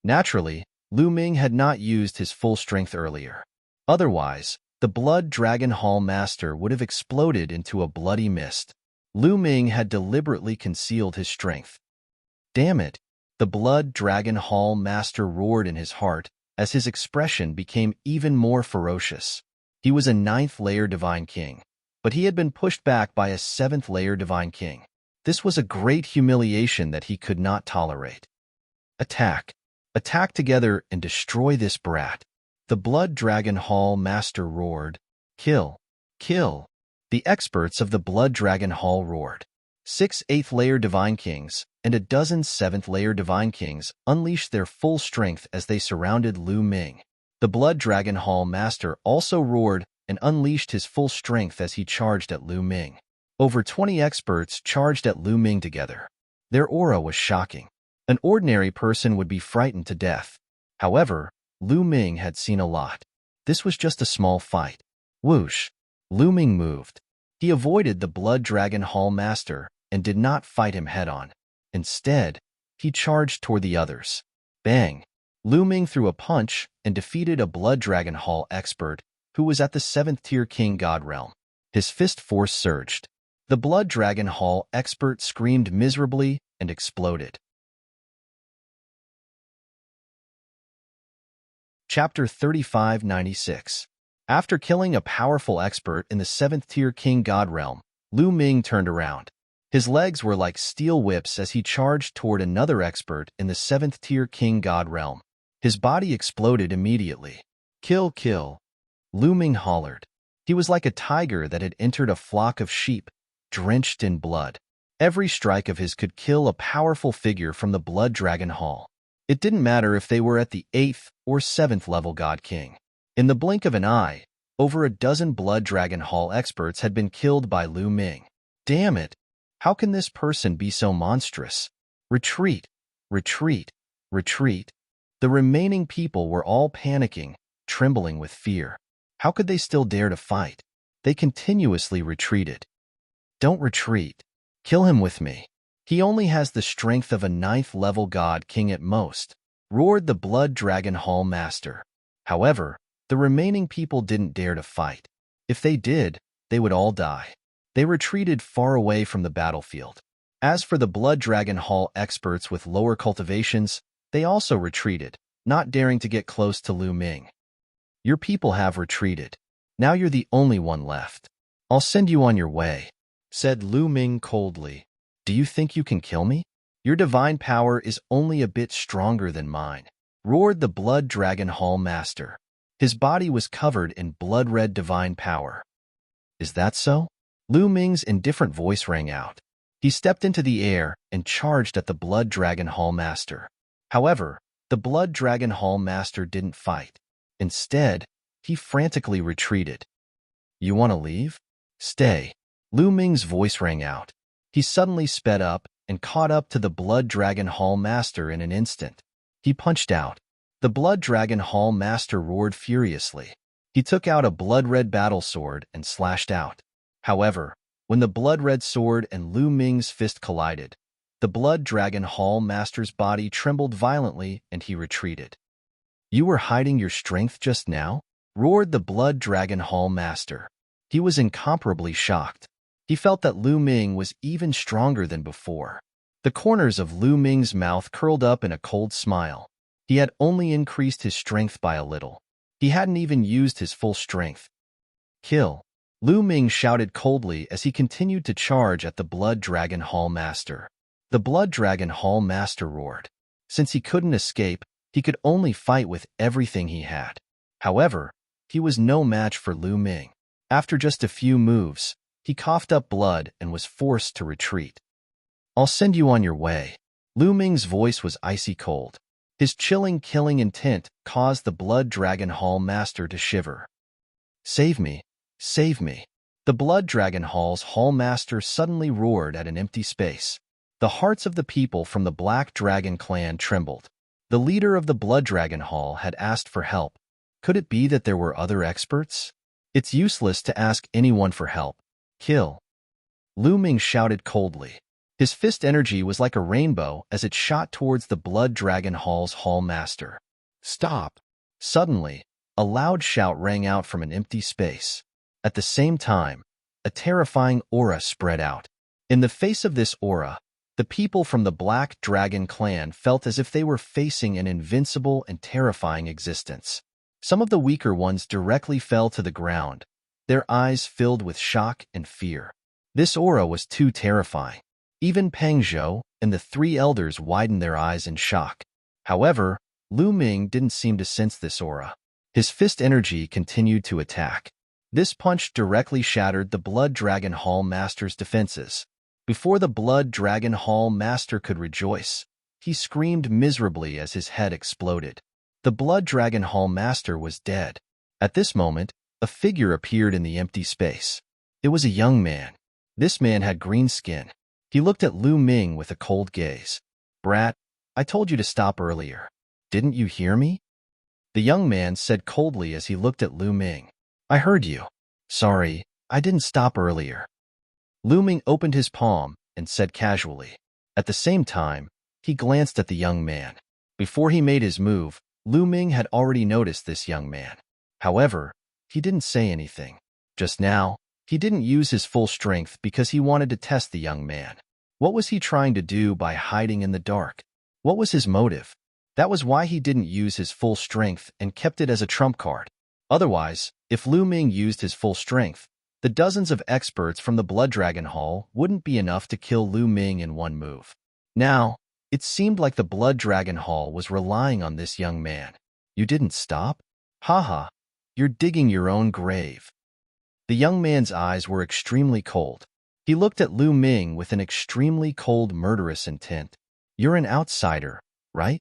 Naturally, Lu Ming had not used his full strength earlier. Otherwise, the Blood Dragon Hall Master would have exploded into a bloody mist. Lu Ming had deliberately concealed his strength. Damn it! The Blood Dragon Hall Master roared in his heart as his expression became even more ferocious. He was a 9th layer Divine King, but he had been pushed back by a 7th layer Divine King. This was a great humiliation that he could not tolerate. Attack! Attack together and destroy this brat! The Blood Dragon Hall Master roared. Kill! Kill! The experts of the Blood Dragon Hall roared. 6 8th layer Divine Kings and a dozen 7th layer Divine Kings unleashed their full strength as they surrounded Lu Ming. The Blood Dragon Hall Master also roared and unleashed his full strength as he charged at Lu Ming. Over 20 experts charged at Lu Ming together. Their aura was shocking. An ordinary person would be frightened to death. However, Lu Ming had seen a lot. This was just a small fight. Whoosh! Lu Ming moved. He avoided the Blood Dragon Hall Master and did not fight him head-on. Instead, he charged toward the others. Bang! Lu Ming threw a punch and defeated a Blood Dragon Hall expert who was at the 7th tier King God realm. His fist force surged. The Blood Dragon Hall expert screamed miserably and exploded. Chapter 3596. After killing a powerful expert in the 7th-tier King God realm, Lu Ming turned around. His legs were like steel whips as he charged toward another expert in the 7th-tier King God realm. His body exploded immediately. Kill, kill, Lu Ming hollered. He was like a tiger that had entered a flock of sheep, drenched in blood. Every strike of his could kill a powerful figure from the Blood Dragon Hall. It didn't matter if they were at the 8th or 7th level God King. In the blink of an eye, over a dozen Blood Dragon Hall experts had been killed by Lu Ming. Damn it! How can this person be so monstrous? Retreat! Retreat! Retreat! The remaining people were all panicking, trembling with fear. How could they still dare to fight? They continuously retreated. Don't retreat. Kill him with me. He only has the strength of a 9th level God King at most, roared the Blood Dragon Hall Master. However, the remaining people didn't dare to fight. If they did, they would all die. They retreated far away from the battlefield. As for the Blood Dragon Hall experts with lower cultivations, they also retreated, not daring to get close to Lu Ming. Your people have retreated. Now you're the only one left. I'll send you on your way, said Lu Ming coldly. Do you think you can kill me? Your divine power is only a bit stronger than mine, roared the Blood Dragon Hall Master. His body was covered in blood-red divine power. Is that so? Lu Ming's indifferent voice rang out. He stepped into the air and charged at the Blood Dragon Hall Master. However, the Blood Dragon Hall Master didn't fight. Instead, he frantically retreated. You want to leave? Stay. Lu Ming's voice rang out. He suddenly sped up and caught up to the Blood Dragon Hall Master in an instant. He punched out. The Blood Dragon Hall Master roared furiously. He took out a blood-red battle sword and slashed out. However, when the blood-red sword and Lu Ming's fist collided, the Blood Dragon Hall Master's body trembled violently and he retreated. You were hiding your strength just now? Roared the Blood Dragon Hall Master. He was incomparably shocked. He felt that Lu Ming was even stronger than before. The corners of Lu Ming's mouth curled up in a cold smile. He had only increased his strength by a little. He hadn't even used his full strength. Kill! Lu Ming shouted coldly as he continued to charge at the Blood Dragon Hall Master. The Blood Dragon Hall Master roared. Since he couldn't escape, he could only fight with everything he had. However, he was no match for Lu Ming. After just a few moves, he coughed up blood and was forced to retreat. I'll send you on your way. Lu Ming's voice was icy cold. His chilling killing intent caused the Blood Dragon Hall Master to shiver. Save me! Save me! The Blood Dragon Hall's Hall Master suddenly roared at an empty space. The hearts of the people from the Black Dragon clan trembled. The leader of the Blood Dragon Hall had asked for help. Could it be that there were other experts? It's useless to ask anyone for help. Kill! Lu Ming shouted coldly. His fist energy was like a rainbow as it shot towards the Blood Dragon Hall's Hall Master. Stop! Suddenly, a loud shout rang out from an empty space. At the same time, a terrifying aura spread out. In the face of this aura, the people from the Black Dragon clan felt as if they were facing an invincible and terrifying existence. Some of the weaker ones directly fell to the ground, their eyes filled with shock and fear. This aura was too terrifying. Even Peng Zhou and the 3 elders widened their eyes in shock. However, Lu Ming didn't seem to sense this aura. His fist energy continued to attack. This punch directly shattered the Blood Dragon Hall Master's defenses. Before the Blood Dragon Hall Master could rejoice, he screamed miserably as his head exploded. The Blood Dragon Hall Master was dead. At this moment, a figure appeared in the empty space. It was a young man. This man had green skin. He looked at Lu Ming with a cold gaze. Brat, I told you to stop earlier. Didn't you hear me? The young man said coldly as he looked at Lu Ming. I heard you. Sorry, I didn't stop earlier. Lu Ming opened his palm and said casually. At the same time, he glanced at the young man. Before he made his move, Lu Ming had already noticed this young man. However, he didn't say anything. Just now, he didn't use his full strength because he wanted to test the young man. What was he trying to do by hiding in the dark? What was his motive? That was why he didn't use his full strength and kept it as a trump card. Otherwise, if Lu Ming used his full strength, the dozens of experts from the Blood Dragon Hall wouldn't be enough to kill Lu Ming in one move. Now, it seemed like the Blood Dragon Hall was relying on this young man. You didn't stop? Haha, you're digging your own grave. The young man's eyes were extremely cold. He looked at Lu Ming with an extremely cold, murderous intent. You're an outsider, right?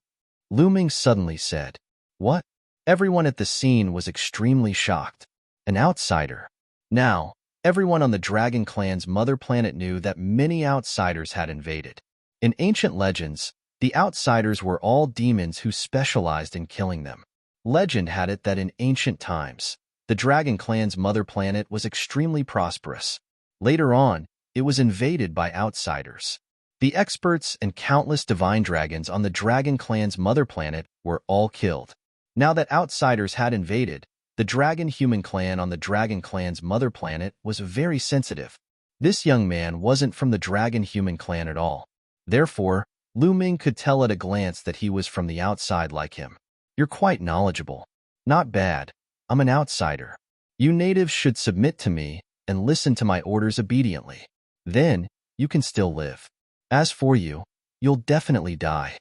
Lu Ming suddenly said. What? Everyone at the scene was extremely shocked. An outsider. Now, everyone on the Dragon Clan's mother planet knew that many outsiders had invaded. In ancient legends, the outsiders were all demons who specialized in killing them. Legend had it that in ancient times, the Dragon Clan's mother planet was extremely prosperous. Later on, it was invaded by outsiders. The experts and countless divine dragons on the Dragon Clan's mother planet were all killed. Now that outsiders had invaded, the Dragon-Human clan on the Dragon Clan's mother planet was very sensitive. This young man wasn't from the Dragon-Human clan at all. Therefore, Lu Ming could tell at a glance that he was from the outside like him. You're quite knowledgeable. Not bad. I'm an outsider. You natives should submit to me and listen to my orders obediently. Then, you can still live. As for you, you'll definitely die.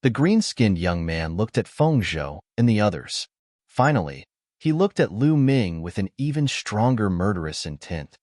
The green-skinned young man looked at Feng Zhou and the others. Finally, he looked at Lu Ming with an even stronger murderous intent.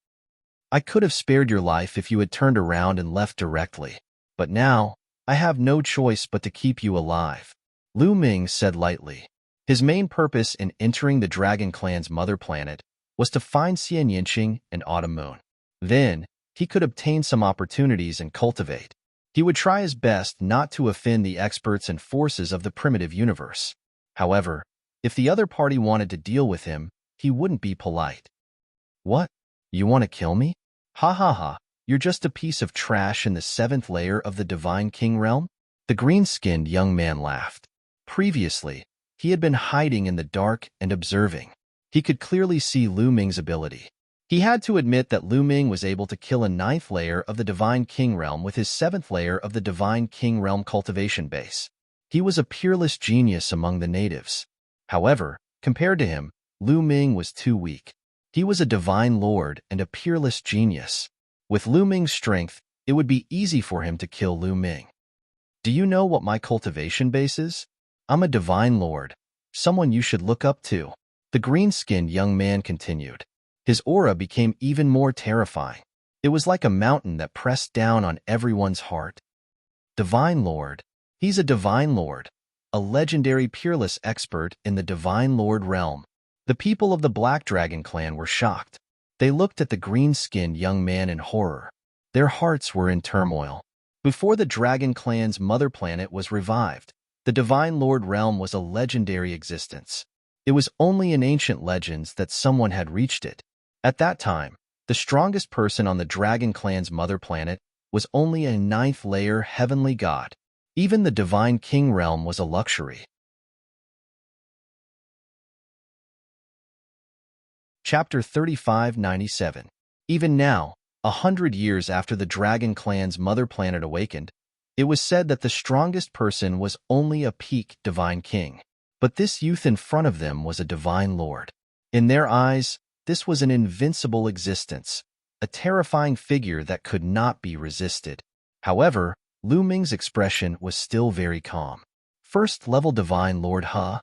I could have spared your life if you had turned around and left directly. But now, I have no choice but to keep you alive. Lu Ming said lightly. His main purpose in entering the Dragon Clan's mother planet was to find Xian Yinqing and Autumn Moon. Then, he could obtain some opportunities and cultivate. He would try his best not to offend the experts and forces of the primitive universe. However, if the other party wanted to deal with him, he wouldn't be polite. What? You want to kill me? Ha ha ha, you're just a piece of trash in the 7th layer of the Divine King realm? The green-skinned young man laughed. Previously, he had been hiding in the dark and observing. He could clearly see Lu Ming's ability. He had to admit that Lu Ming was able to kill a 9th layer of the Divine King realm with his 7th layer of the Divine King realm cultivation base. He was a peerless genius among the natives. However, compared to him, Lu Ming was too weak. He was a divine lord and a peerless genius. With Lu Ming's strength, it would be easy for him to kill Lu Ming. Do you know what my cultivation base is? I'm a divine lord, someone you should look up to. The green-skinned young man continued. His aura became even more terrifying. It was like a mountain that pressed down on everyone's heart. Divine Lord. He's a Divine Lord, a legendary peerless expert in the Divine Lord realm. The people of the Black Dragon clan were shocked. They looked at the green-skinned young man in horror. Their hearts were in turmoil. Before the Dragon clan's mother planet was revived, the Divine Lord realm was a legendary existence. It was only in ancient legends that someone had reached it. At that time, the strongest person on the Dragon Clan's mother planet was only a 9th layer heavenly god. Even the Divine King realm was a luxury. Chapter 3597. Even now, 100 years after the Dragon Clan's mother planet awakened, it was said that the strongest person was only a peak Divine King. But this youth in front of them was a Divine Lord. In their eyes, this was an invincible existence, a terrifying figure that could not be resisted. However, Lu Ming's expression was still very calm. First-level Divine Lord, huh?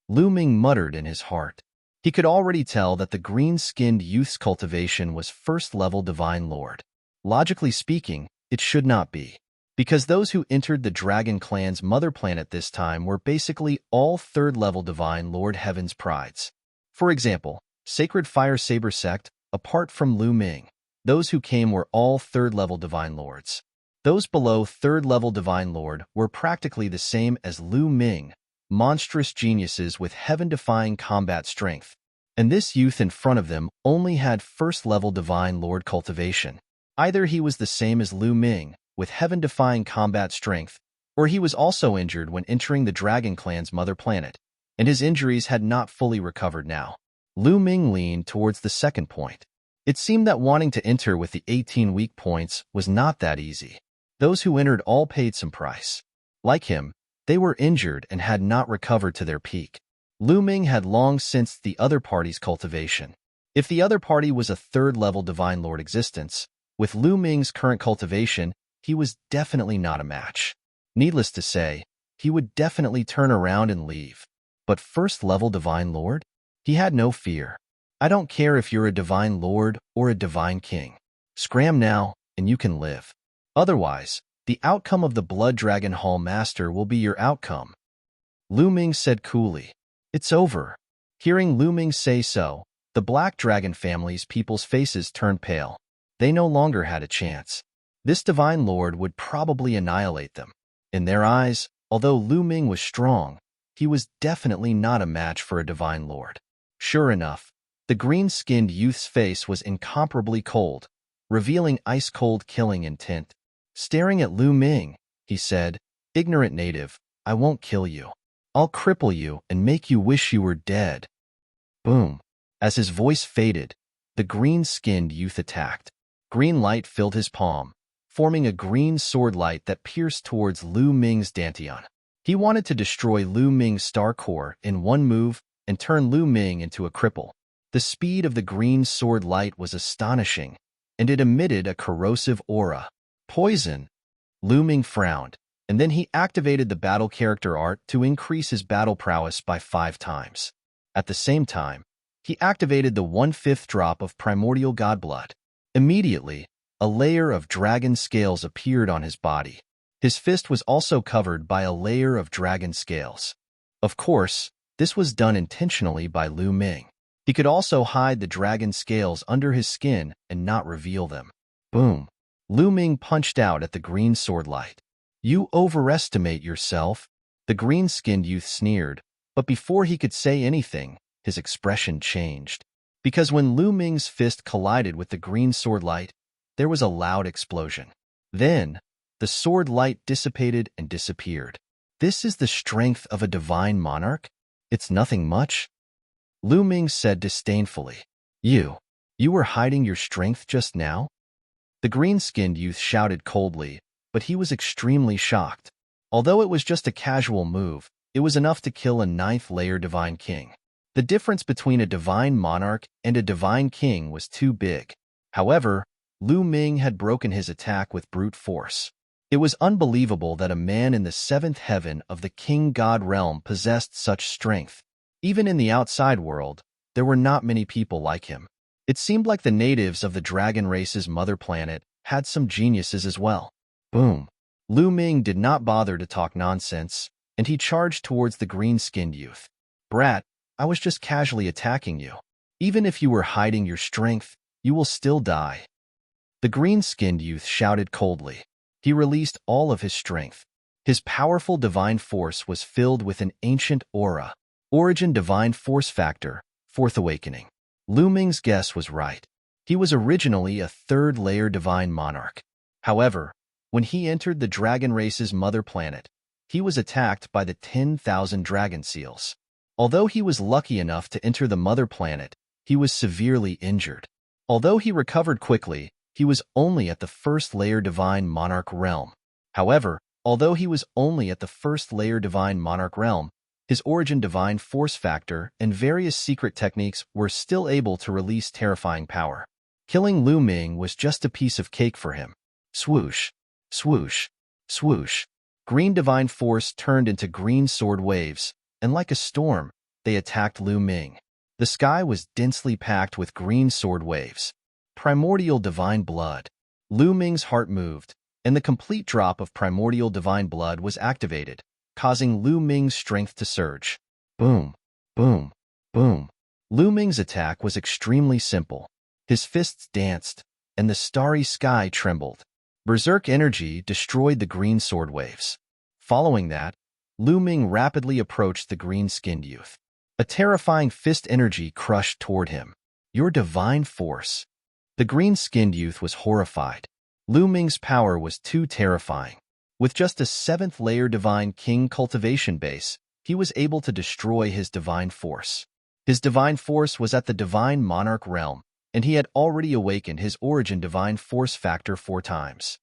Lu Ming muttered in his heart. He could already tell that the green-skinned youth's cultivation was first-level Divine Lord. Logically speaking, it should not be, because those who entered the Dragon Clan's mother planet this time were basically all 3rd-level Divine Lord Heaven's prides. For example, Sacred Fire Saber Sect, apart from Lu Ming, those who came were all 3rd-level Divine Lords. Those below 3rd-level Divine Lord were practically the same as Lu Ming, monstrous geniuses with heaven-defying combat strength. And this youth in front of them only had 1st-level Divine Lord cultivation. Either he was the same as Lu Ming, with heaven-defying combat strength, or he was also injured when entering the Dragon Clan's mother planet, and his injuries had not fully recovered now. Lu Ming leaned towards the second point. It seemed that wanting to enter with the 18 weak points was not that easy. Those who entered all paid some price. Like him, They were injured and had not recovered to their peak. Lu Ming had long sensed the other party's cultivation. If the other party was a third-level Divine Lord existence, with Lu Ming's current cultivation, he was definitely not a match. Needless to say, he would definitely turn around and leave. But first-level Divine Lord? He had no fear. I don't care if you're a Divine Lord or a Divine King. Scram now, and you can live. Otherwise, the outcome of the Blood Dragon Hall Master will be your outcome. Lu Ming said coolly. It's over. Hearing Lu Ming say so, the Black Dragon family's people's faces turned pale. They no longer had a chance. This Divine Lord would probably annihilate them. In their eyes, although Lu Ming was strong, he was definitely not a match for a Divine Lord. Sure enough, the green-skinned youth's face was incomparably cold, revealing ice-cold killing intent. Staring at Lu Ming, he said, "Ignorant native, I won't kill you. I'll cripple you and make you wish you were dead." Boom. As his voice faded, the green-skinned youth attacked. Green light filled his palm, forming a green sword light that pierced towards Lu Ming's dantian. He wanted to destroy Lu Ming's star core in one move and turn Lu Ming into a cripple. The speed of the green sword light was astonishing, and it emitted a corrosive aura. Poison. Lu Ming frowned, and then he activated the battle character art to increase his battle prowess by 5 times. At the same time, he activated the 1/5 drop of primordial godblood. Immediately, a layer of dragon scales appeared on his body. His fist was also covered by a layer of dragon scales. Of course, this was done intentionally by Lu Ming. He could also hide the dragon scales under his skin and not reveal them. Boom. Lu Ming punched out at the green sword light. "You overestimate yourself," the green-skinned youth sneered, but before he could say anything, his expression changed. Because when Lu Ming's fist collided with the green sword light, there was a loud explosion. Then, the sword light dissipated and disappeared. "This is the strength of a divine monarch? It's nothing much?" Lu Ming said disdainfully. You were hiding your strength just now?" The green-skinned youth shouted coldly, but he was extremely shocked. Although it was just a casual move, it was enough to kill a 9th-layer Divine King. The difference between a Divine Monarch and a Divine King was too big. However, Lu Ming had broken his attack with brute force. It was unbelievable that a man in the 7th heaven of the King God realm possessed such strength. Even in the outside world, there were not many people like him. It seemed like the natives of the dragon race's mother planet had some geniuses as well. Boom. Lu Ming did not bother to talk nonsense, and he charged towards the green-skinned youth. "Brat, I was just casually attacking you. Even if you were hiding your strength, you will still die." The green-skinned youth shouted coldly. He released all of his strength. His powerful divine force was filled with an ancient aura. Origin Divine Force Factor, 4th Awakening. Lu Ming's guess was right. He was originally a 3rd-layer Divine Monarch. However, when he entered the dragon race's mother planet, he was attacked by the 10,000 dragon seals. Although he was lucky enough to enter the mother planet, he was severely injured. Although he recovered quickly, he was only at the 1st-layer Divine Monarch realm. However, although he was only at the 1st-layer Divine Monarch realm, his Origin Divine Force Factor and various secret techniques were still able to release terrifying power. Killing Lu Ming was just a piece of cake for him. Swoosh, swoosh, swoosh. Green Divine Force turned into green sword waves, and like a storm, they attacked Lu Ming. The sky was densely packed with green sword waves. Primordial Divine Blood. Lu Ming's heart moved, and the complete drop of Primordial Divine Blood was activated, causing Lu Ming's strength to surge. Boom, boom, boom. Lu Ming's attack was extremely simple. His fists danced, and the starry sky trembled. Berserk energy destroyed the green sword waves. Following that, Lu Ming rapidly approached the green-skinned youth. A terrifying fist energy crushed toward him. Your divine force. The green-skinned youth was horrified. Lu Ming's power was too terrifying. With just a 7th-layer Divine King cultivation base, he was able to destroy his divine force. His divine force was at the Divine Monarch realm, and he had already awakened his Origin Divine Force Factor 4 times.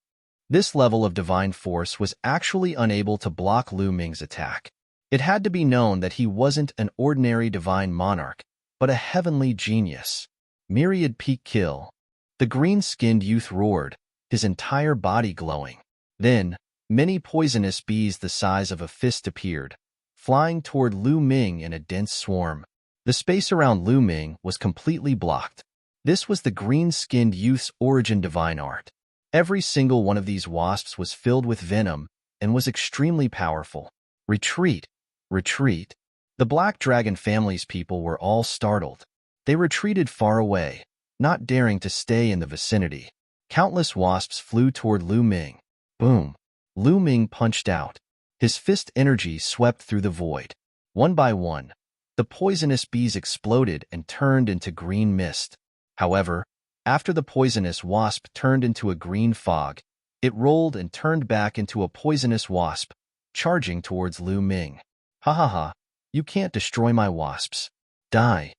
This level of divine force was actually unable to block Lu Ming's attack. It had to be known that he wasn't an ordinary divine monarch, but a heavenly genius. Myriad peak kill. The green-skinned youth roared, his entire body glowing. Then, many poisonous bees the size of a fist appeared, flying toward Lu Ming in a dense swarm. The space around Lu Ming was completely blocked. This was the green-skinned youth's origin divine art. Every single one of these wasps was filled with venom and was extremely powerful. Retreat! Retreat! The Black Dragon family's people were all startled. They retreated far away, not daring to stay in the vicinity. Countless wasps flew toward Lu Ming. Boom! Lu Ming punched out. His fist energy swept through the void. One by one, the poisonous bees exploded and turned into green mist. However, after the poisonous wasp turned into a green fog, it rolled and turned back into a poisonous wasp, charging towards Lu Ming. Ha ha ha, you can't destroy my wasps. Die!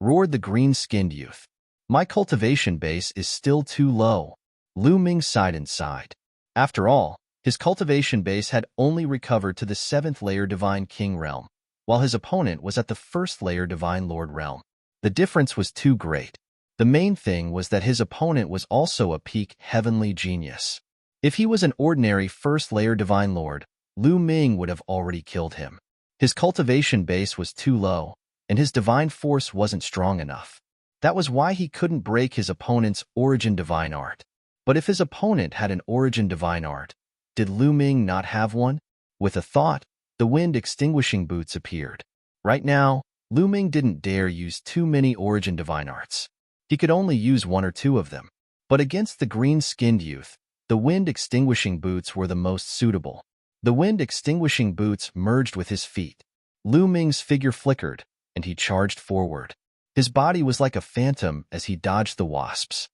Roared the green-skinned youth. My cultivation base is still too low. Lu Ming sighed inside. After all, his cultivation base had only recovered to the 7th layer Divine King realm, while his opponent was at the 1st layer Divine Lord realm. The difference was too great. The main thing was that his opponent was also a peak heavenly genius. If he was an ordinary 1st layer Divine Lord, Lu Ming would have already killed him. His cultivation base was too low, and his divine force wasn't strong enough. That was why he couldn't break his opponent's origin divine art. But if his opponent had an origin divine art, did Lu Ming not have one? With a thought, the wind-extinguishing boots appeared. Right now, Lu Ming didn't dare use too many origin divine arts. He could only use 1 or 2 of them. But against the green-skinned youth, the wind-extinguishing boots were the most suitable. The wind-extinguishing boots merged with his feet. Lu Ming's figure flickered, and he charged forward. His body was like a phantom as he dodged the wasps.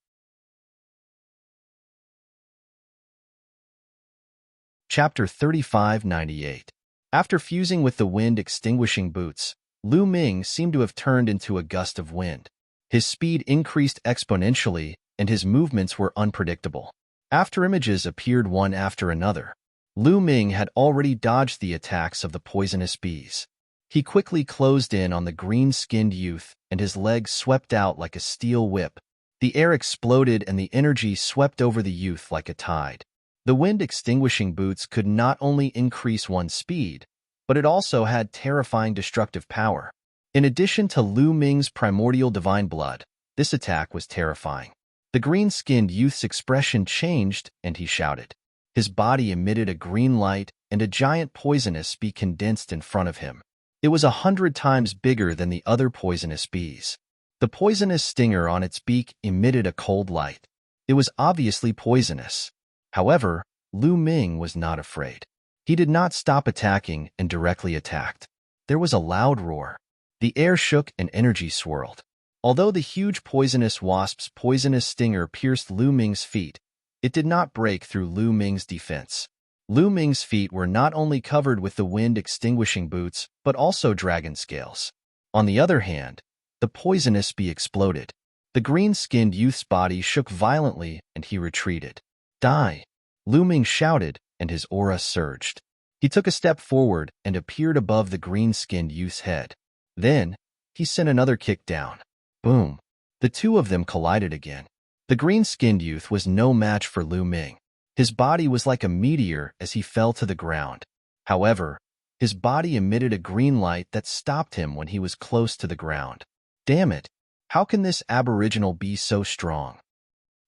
Chapter 3598. After fusing with the wind-extinguishing boots, Lu Ming seemed to have turned into a gust of wind. His speed increased exponentially, and his movements were unpredictable. After images appeared one after another, Lu Ming had already dodged the attacks of the poisonous bees. He quickly closed in on the green-skinned youth, and his legs swept out like a steel whip. The air exploded and the energy swept over the youth like a tide. The wind-extinguishing boots could not only increase one's speed, but it also had terrifying destructive power. In addition to Lu Ming's primordial divine blood, this attack was terrifying. The green-skinned youth's expression changed, and he shouted. His body emitted a green light, and a giant poisonous bee condensed in front of him. It was 100 times bigger than the other poisonous bees. The poisonous stinger on its beak emitted a cold light. It was obviously poisonous. However, Lu Ming was not afraid. He did not stop attacking and directly attacked. There was a loud roar. The air shook and energy swirled. Although the huge poisonous wasp's poisonous stinger pierced Lu Ming's feet, it did not break through Lu Ming's defense. Lu Ming's feet were not only covered with the wind-extinguishing boots, but also dragon scales. On the other hand, the poisonous bee exploded. The green-skinned youth's body shook violently, and he retreated. Die! Lu Ming shouted, and his aura surged. He took a step forward and appeared above the green-skinned youth's head. Then, he sent another kick down. Boom! The two of them collided again. The green-skinned youth was no match for Lu Ming. His body was like a meteor as he fell to the ground. However, his body emitted a green light that stopped him when he was close to the ground. Damn it! How can this aboriginal be so strong?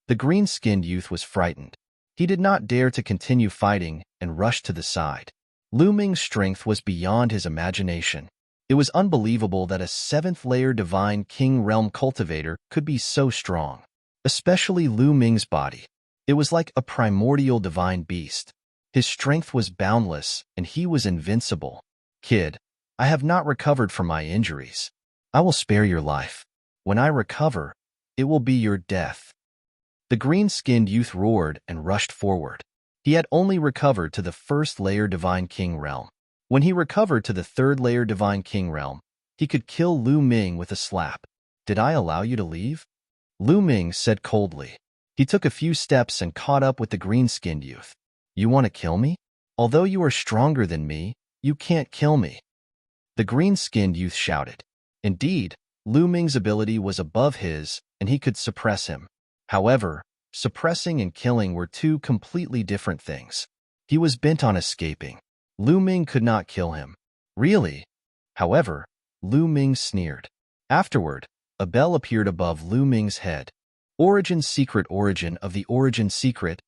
The green-skinned youth was frightened. He did not dare to continue fighting and rushed to the side. Lu Ming's strength was beyond his imagination. It was unbelievable that a 7th layer Divine King Realm cultivator could be so strong. Especially Lu Ming's body. It was like a primordial divine beast. His strength was boundless, and he was invincible. Kid, I have not recovered from my injuries. I will spare your life. When I recover, it will be your death. The green-skinned youth roared and rushed forward. He had only recovered to the 1st layer Divine King Realm. When he recovered to the 3rd layer Divine King Realm, he could kill Lu Ming with a slap. Did I allow you to leave? Lu Ming said coldly. He He took a few steps and caught up with the green-skinned youth. You want to kill me? Although you are stronger than me, you can't kill me. The green-skinned youth shouted. Indeed, Lu Ming's ability was above his, and he could suppress him. However, suppressing and killing were two completely different things. He was bent on escaping. Lu Ming could not kill him. Really? However, Lu Ming sneered. Afterward, a bell appeared above Lu Ming's head. Origin of the origin secret.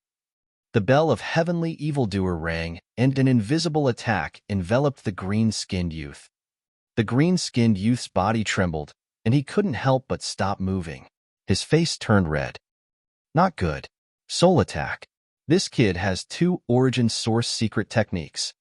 The bell of heavenly evildoer rang, and an invisible attack enveloped the green-skinned youth. The green-skinned youth's body trembled, and he couldn't help but stop moving. His face turned red. Not good. Soul attack. This kid has two origin source secret techniques.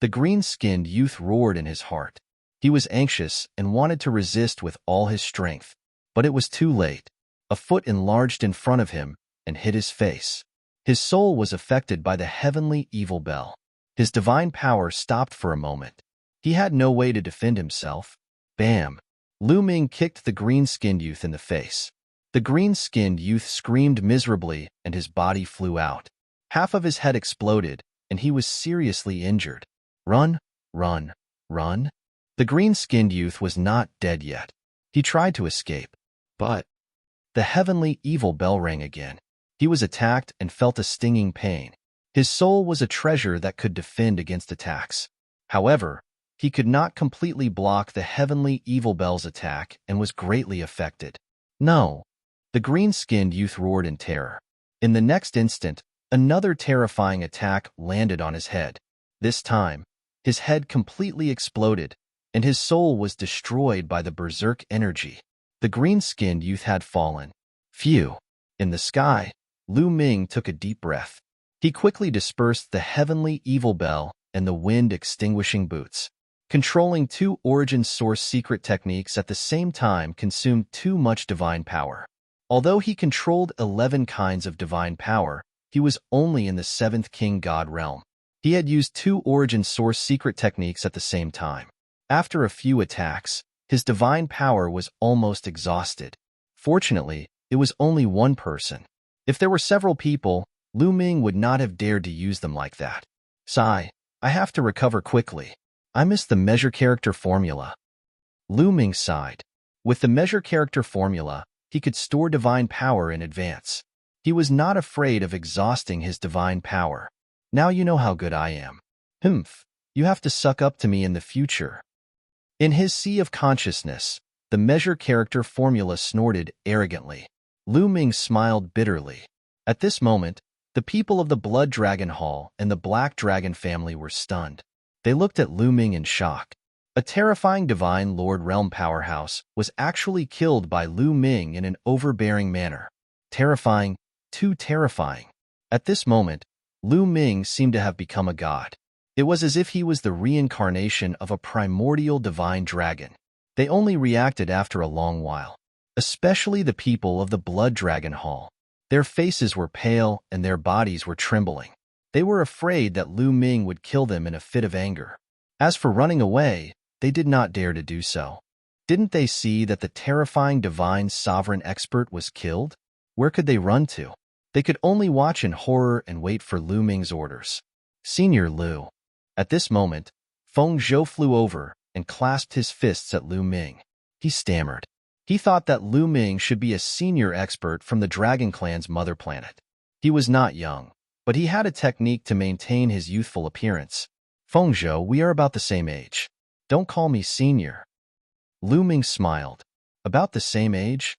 The green-skinned youth roared in his heart. He was anxious and wanted to resist with all his strength. But it was too late. A foot enlarged in front of him and hit his face. His soul was affected by the heavenly evil bell. His divine power stopped for a moment. He had no way to defend himself. Bam! Lu Ming kicked the green-skinned youth in the face. The green-skinned youth screamed miserably and his body flew out. Half of his head exploded and he was seriously injured. Run, run, run. The green-skinned youth was not dead yet. He tried to escape, but the heavenly evil bell rang again. He was attacked and felt a stinging pain. His soul was a treasure that could defend against attacks. However, he could not completely block the heavenly evil bell's attack and was greatly affected. No! The green-skinned youth roared in terror. In the next instant, another terrifying attack landed on his head. This time, his head completely exploded, and his soul was destroyed by the berserk energy. The green-skinned youth had fallen. Phew! In the sky, Lu Ming took a deep breath. He quickly dispersed the heavenly evil bell and the wind-extinguishing boots. Controlling two origin source secret techniques at the same time consumed too much divine power. Although he controlled 11 kinds of divine power, he was only in the 7th king god realm. He had used two origin source secret techniques at the same time. After a few attacks, his divine power was almost exhausted. Fortunately, it was only one person. If there were several people, Lu Ming would not have dared to use them like that. Sigh, I have to recover quickly. I missed the measure character formula. Lu Ming sighed. With the measure character formula, he could store divine power in advance. He was not afraid of exhausting his divine power. Now you know how good I am. Humph, you have to suck up to me in the future. In his sea of consciousness, the measure character formula snorted arrogantly. Lu Ming smiled bitterly. At this moment, the people of the Blood Dragon Hall and the Black Dragon family were stunned. They looked at Lu Ming in shock. A terrifying divine Lord Realm powerhouse was actually killed by Lu Ming in an overbearing manner. Terrifying, too terrifying. At this moment, Lu Ming seemed to have become a god. It was as if he was the reincarnation of a primordial divine dragon. They only reacted after a long while. Especially the people of the Blood Dragon Hall. Their faces were pale and their bodies were trembling. They were afraid that Lu Ming would kill them in a fit of anger. As for running away, they did not dare to do so. Didn't they see that the terrifying divine sovereign expert was killed? Where could they run to? They could only watch in horror and wait for Lu Ming's orders. Senior Lu. At this moment, Feng Zhou flew over and clasped his fists at Lu Ming. He stammered. He thought that Lu Ming should be a senior expert from the Dragon Clan's mother planet. He was not young, but he had a technique to maintain his youthful appearance. Feng Zhou, we are about the same age. Don't call me senior. Lu Ming smiled. About the same age?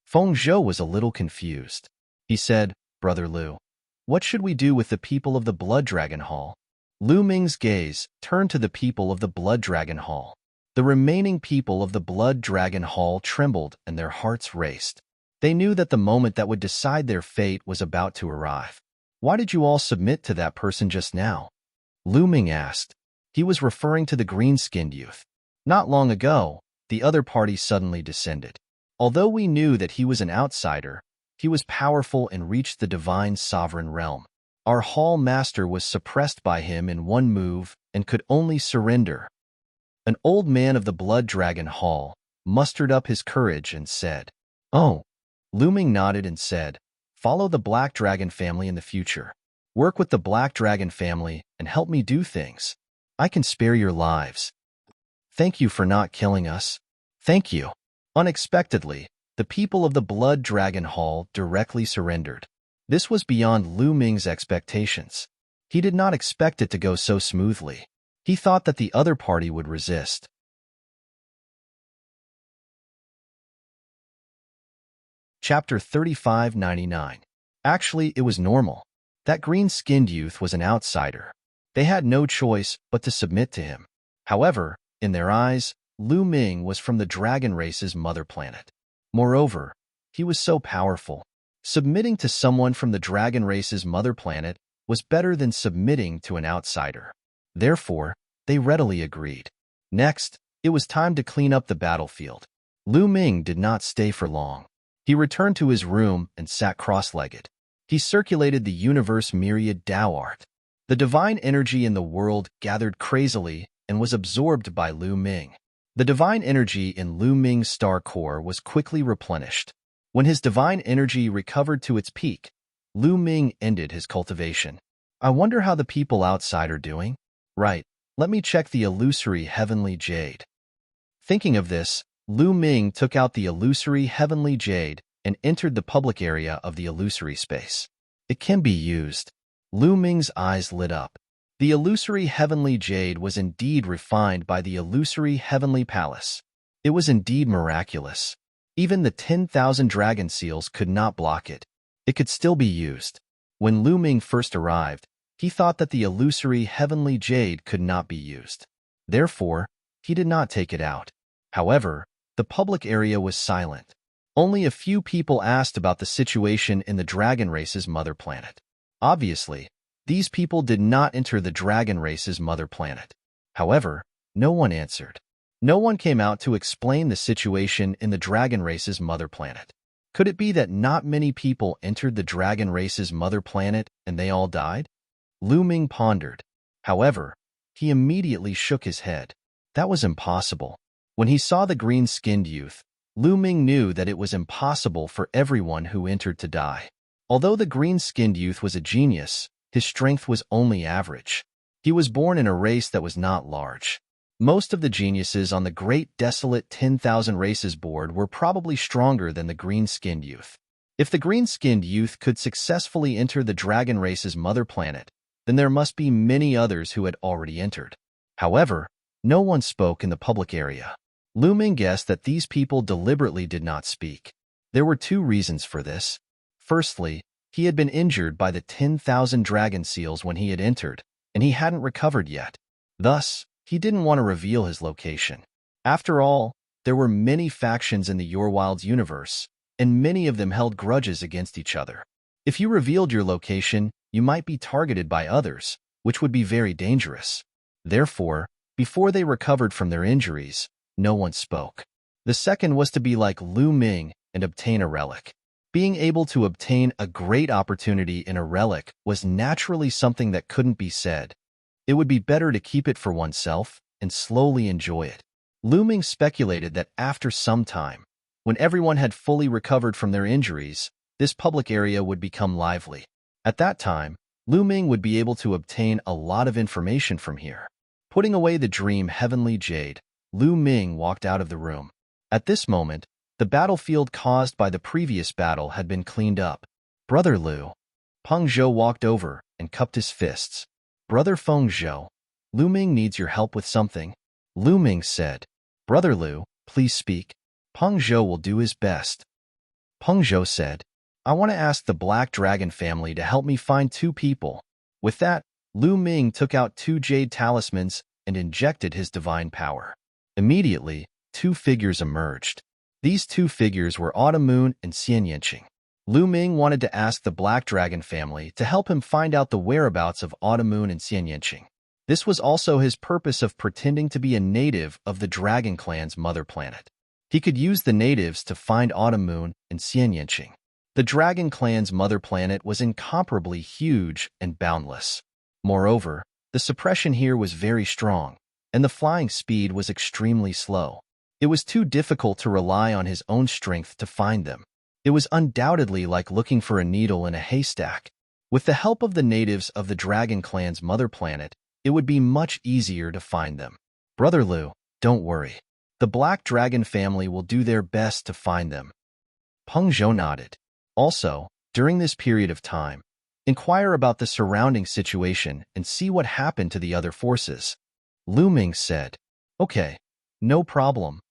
Feng Zhou was a little confused. He said, Brother Lu, what should we do with the people of the Blood Dragon Hall? Lu Ming's gaze turned to the people of the Blood Dragon Hall. The remaining people of the Blood Dragon Hall trembled and their hearts raced. They knew that the moment that would decide their fate was about to arrive. Why did you all submit to that person just now? Lu Ming asked. He was referring to the green-skinned youth. Not long ago, the other party suddenly descended. Although we knew that he was an outsider, he was powerful and reached the divine sovereign realm. Our hall master was suppressed by him in one move and could only surrender. An old man of the Blood Dragon Hall mustered up his courage and said, Oh. Lu Ming nodded and said, Follow the Black Dragon family in the future. Work with the Black Dragon family and help me do things. I can spare your lives. Thank you for not killing us. Thank you. Unexpectedly, the people of the Blood Dragon Hall directly surrendered. This was beyond Lu Ming's expectations. He did not expect it to go so smoothly. He thought that the other party would resist. Chapter 3599. Actually, it was normal. That green-skinned youth was an outsider. They had no choice but to submit to him. However, in their eyes, Lu Ming was from the dragon race's mother planet. Moreover, he was so powerful. Submitting to someone from the dragon race's mother planet was better than submitting to an outsider. Therefore, they readily agreed. Next, it was time to clean up the battlefield. Lu Ming did not stay for long. He returned to his room and sat cross-legged. He circulated the universe myriad Tao art. The divine energy in the world gathered crazily and was absorbed by Lu Ming. The divine energy in Lu Ming's star core was quickly replenished. When his divine energy recovered to its peak, Lu Ming ended his cultivation. I wonder how the people outside are doing? Right, let me check the illusory heavenly jade. Thinking of this, Lu Ming took out the illusory heavenly jade and entered the public area of the illusory space. It can be used. Lu Ming's eyes lit up. The illusory heavenly jade was indeed refined by the illusory heavenly palace. It was indeed miraculous. Even the 10,000 dragon seals could not block it. It could still be used. When Lu Ming first arrived, he thought that the illusory heavenly jade could not be used. Therefore, he did not take it out. However, the public area was silent. Only a few people asked about the situation in the dragon race's mother planet. Obviously, these people did not enter the dragon race's mother planet. However, no one answered. No one came out to explain the situation in the dragon race's mother planet. Could it be that not many people entered the dragon race's mother planet and they all died? Lu Ming pondered. However, he immediately shook his head. That was impossible. When he saw the green-skinned youth, Lu Ming knew that it was impossible for everyone who entered to die. Although the green-skinned youth was a genius, his strength was only average. He was born in a race that was not large. Most of the geniuses on the Great Desolate 10,000 Races board were probably stronger than the green-skinned youth. If the green-skinned youth could successfully enter the dragon race's mother planet, then there must be many others who had already entered. However, no one spoke in the public area. Lu Ming guessed that these people deliberately did not speak. There were two reasons for this. Firstly, he had been injured by the 10,000 dragon seals when he had entered, and he hadn't recovered yet. Thus, he didn't want to reveal his location. After all, there were many factions in the Your Wilds universe, and many of them held grudges against each other. If you revealed your location, you might be targeted by others, which would be very dangerous. Therefore, before they recovered from their injuries, no one spoke. The second was to be like Lu Ming and obtain a relic. Being able to obtain a great opportunity in a relic was naturally something that couldn't be said. It would be better to keep it for oneself and slowly enjoy it. Lu Ming speculated that after some time, when everyone had fully recovered from their injuries, this public area would become lively. At that time, Lu Ming would be able to obtain a lot of information from here. Putting away the dream heavenly jade, Lu Ming walked out of the room. At this moment, the battlefield caused by the previous battle had been cleaned up. Brother Lu. Peng Zhou walked over and cupped his fists. Brother Feng Zhou, Lu Ming needs your help with something. Lu Ming said. Brother Lu, please speak. Peng Zhou will do his best. Peng Zhou said, I want to ask the Black Dragon family to help me find two people. With that, Lu Ming took out 2 jade talismans and injected his divine power. Immediately, 2 figures emerged. These 2 figures were Autumn Moon and Xian Yanqing. Lu Ming wanted to ask the Black Dragon family to help him find out the whereabouts of Autumn Moon and Xian Yanqing. This was also his purpose of pretending to be a native of the Dragon Clan's mother planet. He could use the natives to find Autumn Moon and Xian Yanqing. The Dragon Clan's mother planet was incomparably huge and boundless. Moreover, the suppression here was very strong, and the flying speed was extremely slow. It was too difficult to rely on his own strength to find them. It was undoubtedly like looking for a needle in a haystack. With the help of the natives of the Dragon Clan's mother planet, it would be much easier to find them. Brother Lu, don't worry. The Black Dragon family will do their best to find them. Peng Zhou nodded. Also, during this period of time, inquire about the surrounding situation and see what happened to the other forces. Lu Ming said. Okay, no problem.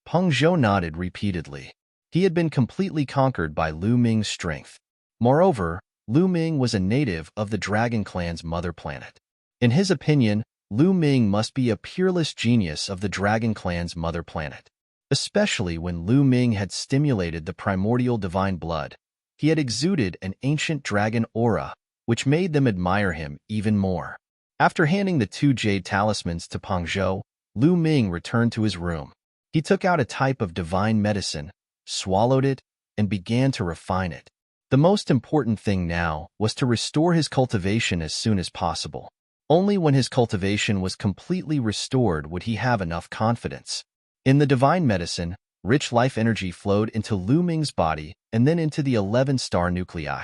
Peng Zhou nodded repeatedly. He had been completely conquered by Lu Ming's strength. Moreover, Lu Ming was a native of the Dragon Clan's mother planet. In his opinion, Lu Ming must be a peerless genius of the Dragon Clan's mother planet. Especially when Lu Ming had stimulated the primordial divine blood, he had exuded an ancient dragon aura, which made them admire him even more. After handing the 2 jade talismans to Peng Zhou, Lu Ming returned to his room. He took out a type of divine medicine, swallowed it, and began to refine it. The most important thing now was to restore his cultivation as soon as possible. Only when his cultivation was completely restored would he have enough confidence. In the divine medicine, rich life energy flowed into Lu Ming's body and then into the 11 star nuclei,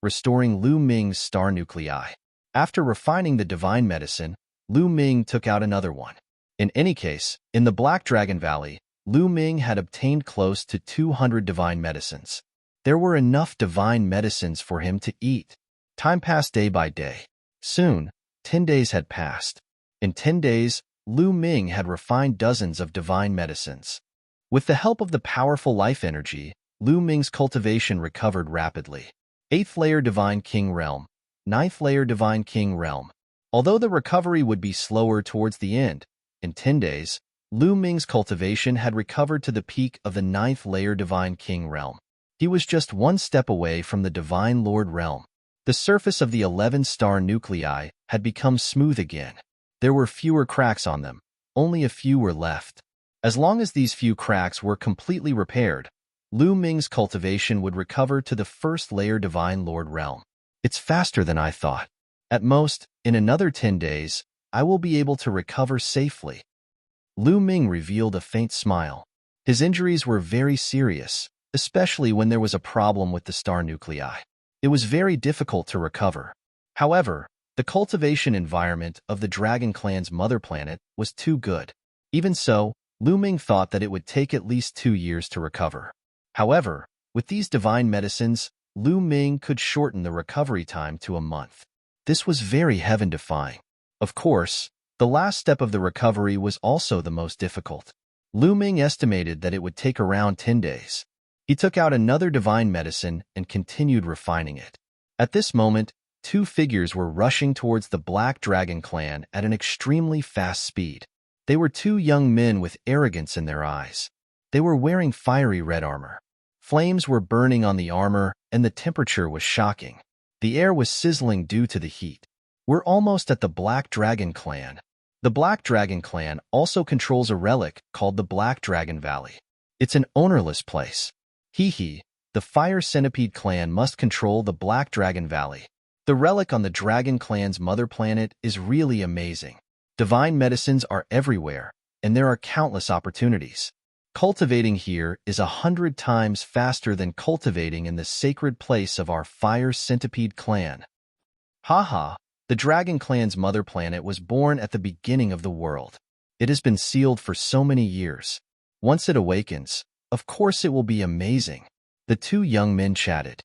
restoring Lu Ming's star nuclei. After refining the divine medicine, Lu Ming took out another one. In any case, in the Black Dragon Valley, Lu Ming had obtained close to 200 divine medicines. There were enough divine medicines for him to eat. Time passed day by day. Soon, 10 days had passed. In 10 days, Lu Ming had refined dozens of divine medicines. With the help of the powerful life energy, Lu Ming's cultivation recovered rapidly. 8th layer Divine King Realm, 9th layer Divine King Realm. Although the recovery would be slower towards the end, in 10 days, Lu Ming's cultivation had recovered to the peak of the 9th layer Divine King Realm. He was just one step away from the Divine Lord Realm. The surface of the 11 star nuclei had become smooth again. There were fewer cracks on them. Only a few were left. As long as these few cracks were completely repaired, Lu Ming's cultivation would recover to the 1st layer Divine Lord Realm. It's faster than I thought. At most, in another 10 days, I will be able to recover safely. Lu Ming revealed a faint smile. His injuries were very serious, especially when there was a problem with the star nuclei. It was very difficult to recover. However, the cultivation environment of the Dragon Clan's mother planet was too good. Even so, Lu Ming thought that it would take at least 2 years to recover. However, with these divine medicines, Lu Ming could shorten the recovery time to a month. This was very heaven-defying. Of course, the last step of the recovery was also the most difficult. Lu Ming estimated that it would take around 10 days. He took out another divine medicine and continued refining it. At this moment, 2 figures were rushing towards the Black Dragon Clan at an extremely fast speed. They were 2 young men with arrogance in their eyes. They were wearing fiery red armor. Flames were burning on the armor, and the temperature was shocking. The air was sizzling due to the heat. We're almost at the Black Dragon Clan. The Black Dragon Clan also controls a relic called the Black Dragon Valley. It's an ownerless place. Hee, the Fire Centipede Clan must control the Black Dragon Valley. The relic on the Dragon Clan's mother planet is really amazing. Divine medicines are everywhere, and there are countless opportunities. Cultivating here is 100 times faster than cultivating in the sacred place of our Fire Centipede Clan. Haha, the Dragon Clan's mother planet was born at the beginning of the world. It has been sealed for so many years. Once it awakens, of course it will be amazing. The 2 young men chatted.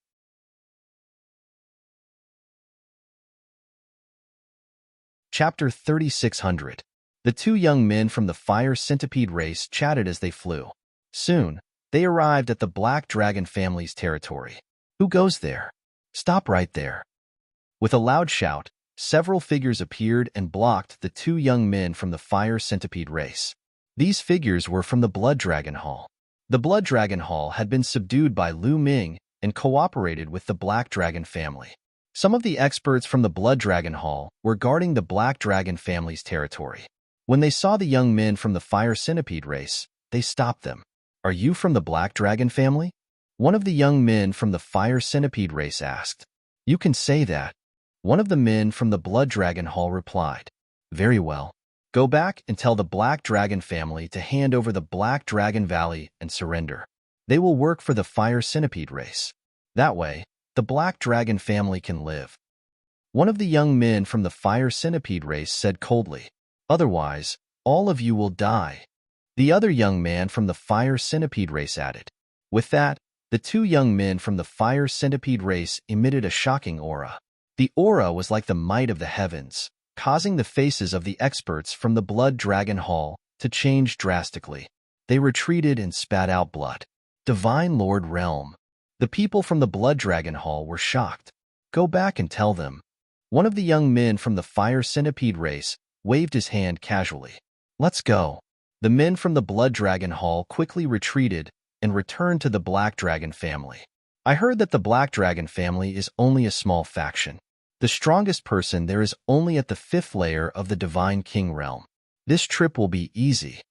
Chapter 3600. The 2 young men from the Fire Centipede race chatted as they flew. Soon, they arrived at the Black Dragon family's territory. Who goes there? Stop right there. With a loud shout, several figures appeared and blocked the 2 young men from the Fire Centipede race. These figures were from the Blood Dragon Hall. The Blood Dragon Hall had been subdued by Lu Ming and cooperated with the Black Dragon family. Some of the experts from the Blood Dragon Hall were guarding the Black Dragon family's territory. When they saw the young men from the Fire Centipede race, they stopped them. Are you from the Black Dragon family? One of the young men from the Fire Centipede race asked. You can say that. One of the men from the Blood Dragon Hall replied. Very well. Go back and tell the Black Dragon family to hand over the Black Dragon Valley and surrender. They will work for the fire centipede race. That way, the black dragon family can live. One of the young men from the fire centipede race said coldly, "Otherwise, all of you will die." The other young man from the fire centipede race added. With that, the two young men from the fire centipede race emitted a shocking aura. The aura was like the might of the heavens, causing the faces of the experts from the Blood Dragon Hall to change drastically. They retreated and spat out blood. Divine Lord Realm. The people from the Blood Dragon Hall were shocked. "Go back and tell them." One of the young men from the fire centipede race waved his hand casually. "Let's go." The men from the Blood Dragon Hall quickly retreated and returned to the Black Dragon family. I heard that the Black Dragon family is only a small faction. The strongest person there is only at the 5th layer of the Divine King realm. This trip will be easy.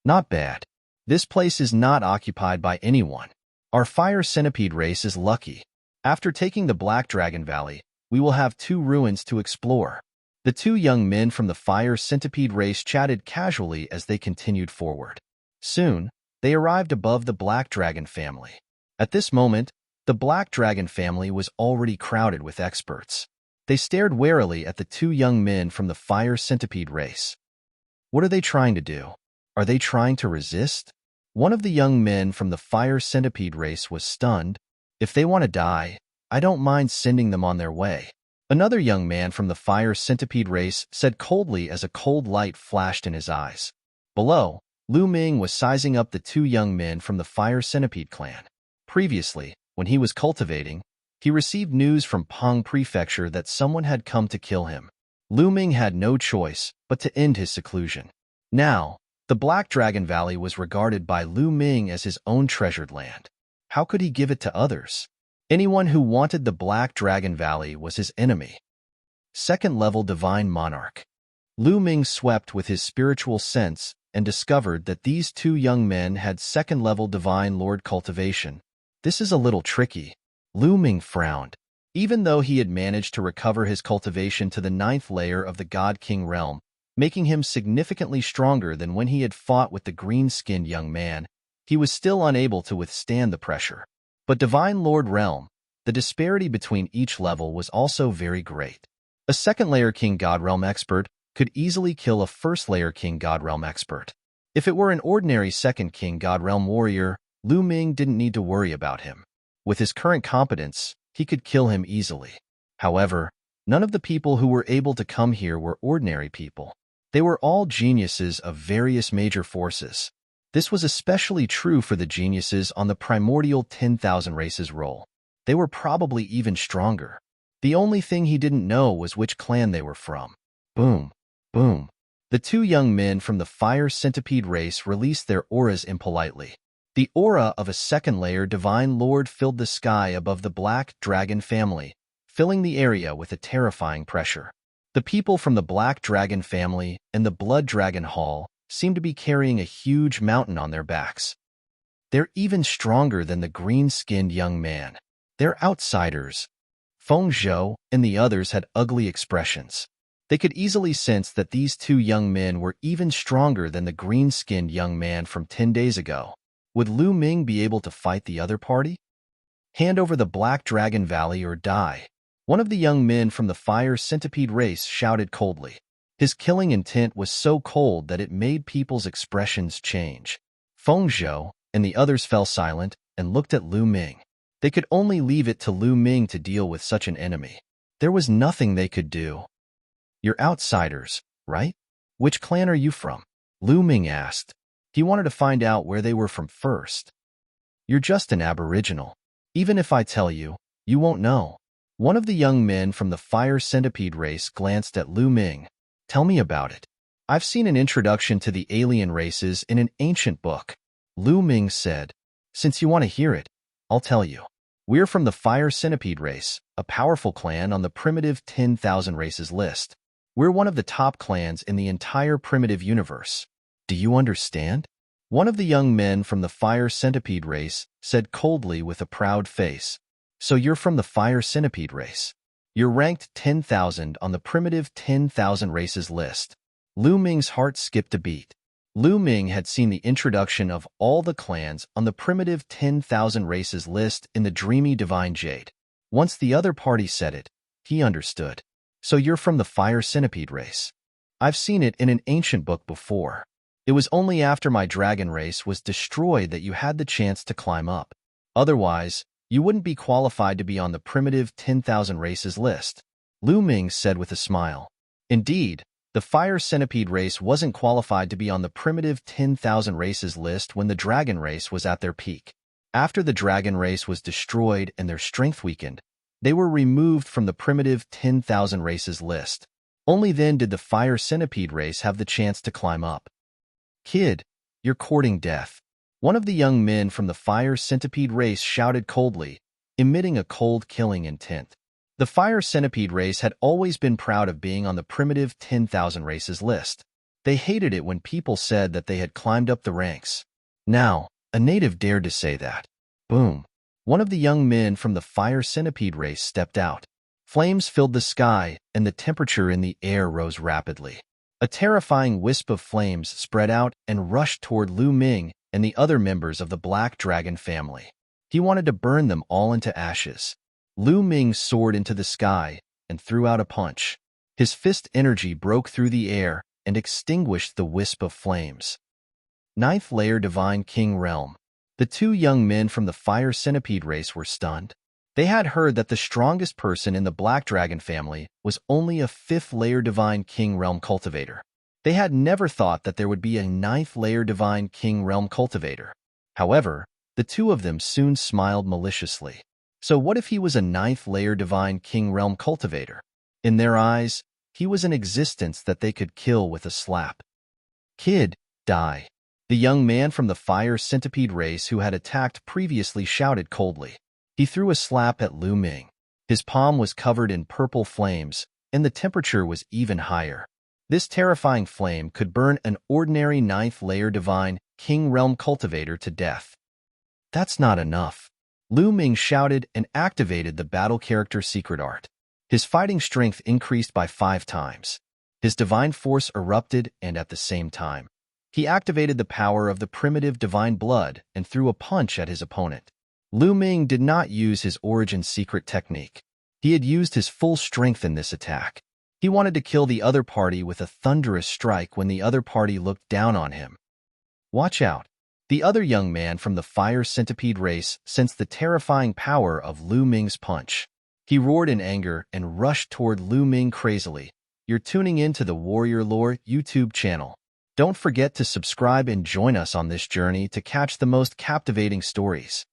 Not bad. This place is not occupied by anyone. Our fire centipede race is lucky. After taking the Black Dragon Valley, we will have 2 ruins to explore. The 2 young men from the fire centipede race chatted casually as they continued forward. Soon, they arrived above the Black Dragon family. At this moment, the Black Dragon family was already crowded with experts. They stared warily at the 2 young men from the fire centipede race. What are they trying to do? Are they trying to resist? One of the young men from the fire centipede race was stunned. "If they want to die, I don't mind sending them on their way." Another young man from the fire centipede race said coldly as a cold light flashed in his eyes. Below, Lu Ming was sizing up the 2 young men from the fire centipede clan. Previously, when he was cultivating, he received news from Peng Prefecture that someone had come to kill him. Lu Ming had no choice but to end his seclusion. Now, the Black Dragon Valley was regarded by Lu Ming as his own treasured land. How could he give it to others? Anyone who wanted the Black Dragon Valley was his enemy. 2nd level Divine Monarch. Lu Ming swept with his spiritual sense and discovered that these 2 young men had 2nd level Divine Lord cultivation. This is a little tricky. Lu Ming frowned. Even though he had managed to recover his cultivation to the 9th layer of the God King realm, making him significantly stronger than when he had fought with the green-skinned young man, he was still unable to withstand the pressure. But Divine Lord Realm, the disparity between each level was also very great. A 2nd layer King God Realm expert could easily kill a 1st layer King God Realm expert. If it were an ordinary 2nd King God Realm warrior, Lu Ming didn't need to worry about him. With his current competence, he could kill him easily. However, none of the people who were able to come here were ordinary people. They were all geniuses of various major forces. This was especially true for the geniuses on the primordial 10,000 races roll. They were probably even stronger. The only thing he didn't know was which clan they were from. Boom, boom. The 2 young men from the fire centipede race released their auras impolitely. The aura of a 2nd layer Divine Lord filled the sky above the Black Dragon family, filling the area with a terrifying pressure. The people from the Black Dragon family and the Blood Dragon Hall seemed to be carrying a huge mountain on their backs. They're even stronger than the green-skinned young man. They're outsiders. Feng Zhou and the others had ugly expressions. They could easily sense that these 2 young men were even stronger than the green-skinned young man from 10 days ago. Would Lu Ming be able to fight the other party? Hand over the Black Dragon Valley or die. One of the young men from the fire centipede race shouted coldly. His killing intent was so cold that it made people's expressions change. Feng Zhou and the others fell silent and looked at Lu Ming. They could only leave it to Lu Ming to deal with such an enemy. There was nothing they could do. "You're outsiders, right? Which clan are you from?" Lu Ming asked. He wanted to find out where they were from first. "You're just an aboriginal. Even if I tell you, you won't know." One of the young men from the fire centipede race glanced at Lu Ming. "Tell me about it. I've seen an introduction to the alien races in an ancient book." Lu Ming said, "Since you want to hear it, I'll tell you. We're from the fire centipede race, a powerful clan on the primitive 10,000 races list. We're one of the top clans in the entire primitive universe. Do you understand?" One of the young men from the fire centipede race said coldly with a proud face. "So you're from the fire centipede race. You're ranked 10,000 on the primitive 10,000 races list." Lu Ming's heart skipped a beat. Lu Ming had seen the introduction of all the clans on the primitive 10,000 races list in the dreamy divine jade. Once the other party said it, he understood. So you're from the fire centipede race. I've seen it in an ancient book before. It was only after my dragon race was destroyed that you had the chance to climb up. Otherwise, you wouldn't be qualified to be on the primitive 10,000 races list, Lu Ming said with a smile. Indeed, the fire centipede race wasn't qualified to be on the primitive 10,000 races list when the dragon race was at their peak. After the dragon race was destroyed and their strength weakened, they were removed from the primitive 10,000 races list. Only then did the fire centipede race have the chance to climb up. Kid, you're courting death. One of the young men from the fire centipede race shouted coldly, emitting a cold killing intent. The fire centipede race had always been proud of being on the primitive 10,000 races list. They hated it when people said that they had climbed up the ranks. Now, a native dared to say that. Boom. One of the young men from the fire centipede race stepped out. Flames filled the sky, and the temperature in the air rose rapidly. A terrifying wisp of flames spread out and rushed toward Lu Ming and the other members of the Black Dragon family. He wanted to burn them all into ashes. Lu Ming soared into the sky and threw out a punch. His fist energy broke through the air and extinguished the wisp of flames. Ninth Layer Divine King Realm. The two young men from the fire centipede race were stunned. They had heard that the strongest person in the Black Dragon family was only a 5th Layer Divine King Realm cultivator. They had never thought that there would be a 9th Layer Divine King Realm cultivator. However, the two of them soon smiled maliciously. So what if he was a 9th Layer Divine King Realm cultivator? In their eyes, he was an existence that they could kill with a slap. Kid, die. The young man from the fire centipede race who had attacked previously shouted coldly. He threw a slap at Lu Ming. His palm was covered in purple flames, and the temperature was even higher. This terrifying flame could burn an ordinary 9th Layer Divine King Realm cultivator to death. That's not enough. Lu Ming shouted and activated the battle character secret art. His fighting strength increased by 5 times. His divine force erupted, and at the same time, he activated the power of the primitive divine blood and threw a punch at his opponent. Lu Ming did not use his origin secret technique. He had used his full strength in this attack. He wanted to kill the other party with a thunderous strike when the other party looked down on him. Watch out. The other young man from the fire centipede race sensed the terrifying power of Lu Ming's punch. He roared in anger and rushed toward Lu Ming crazily. You're tuning in to the Warrior Lore YouTube channel. Don't forget to subscribe and join us on this journey to catch the most captivating stories.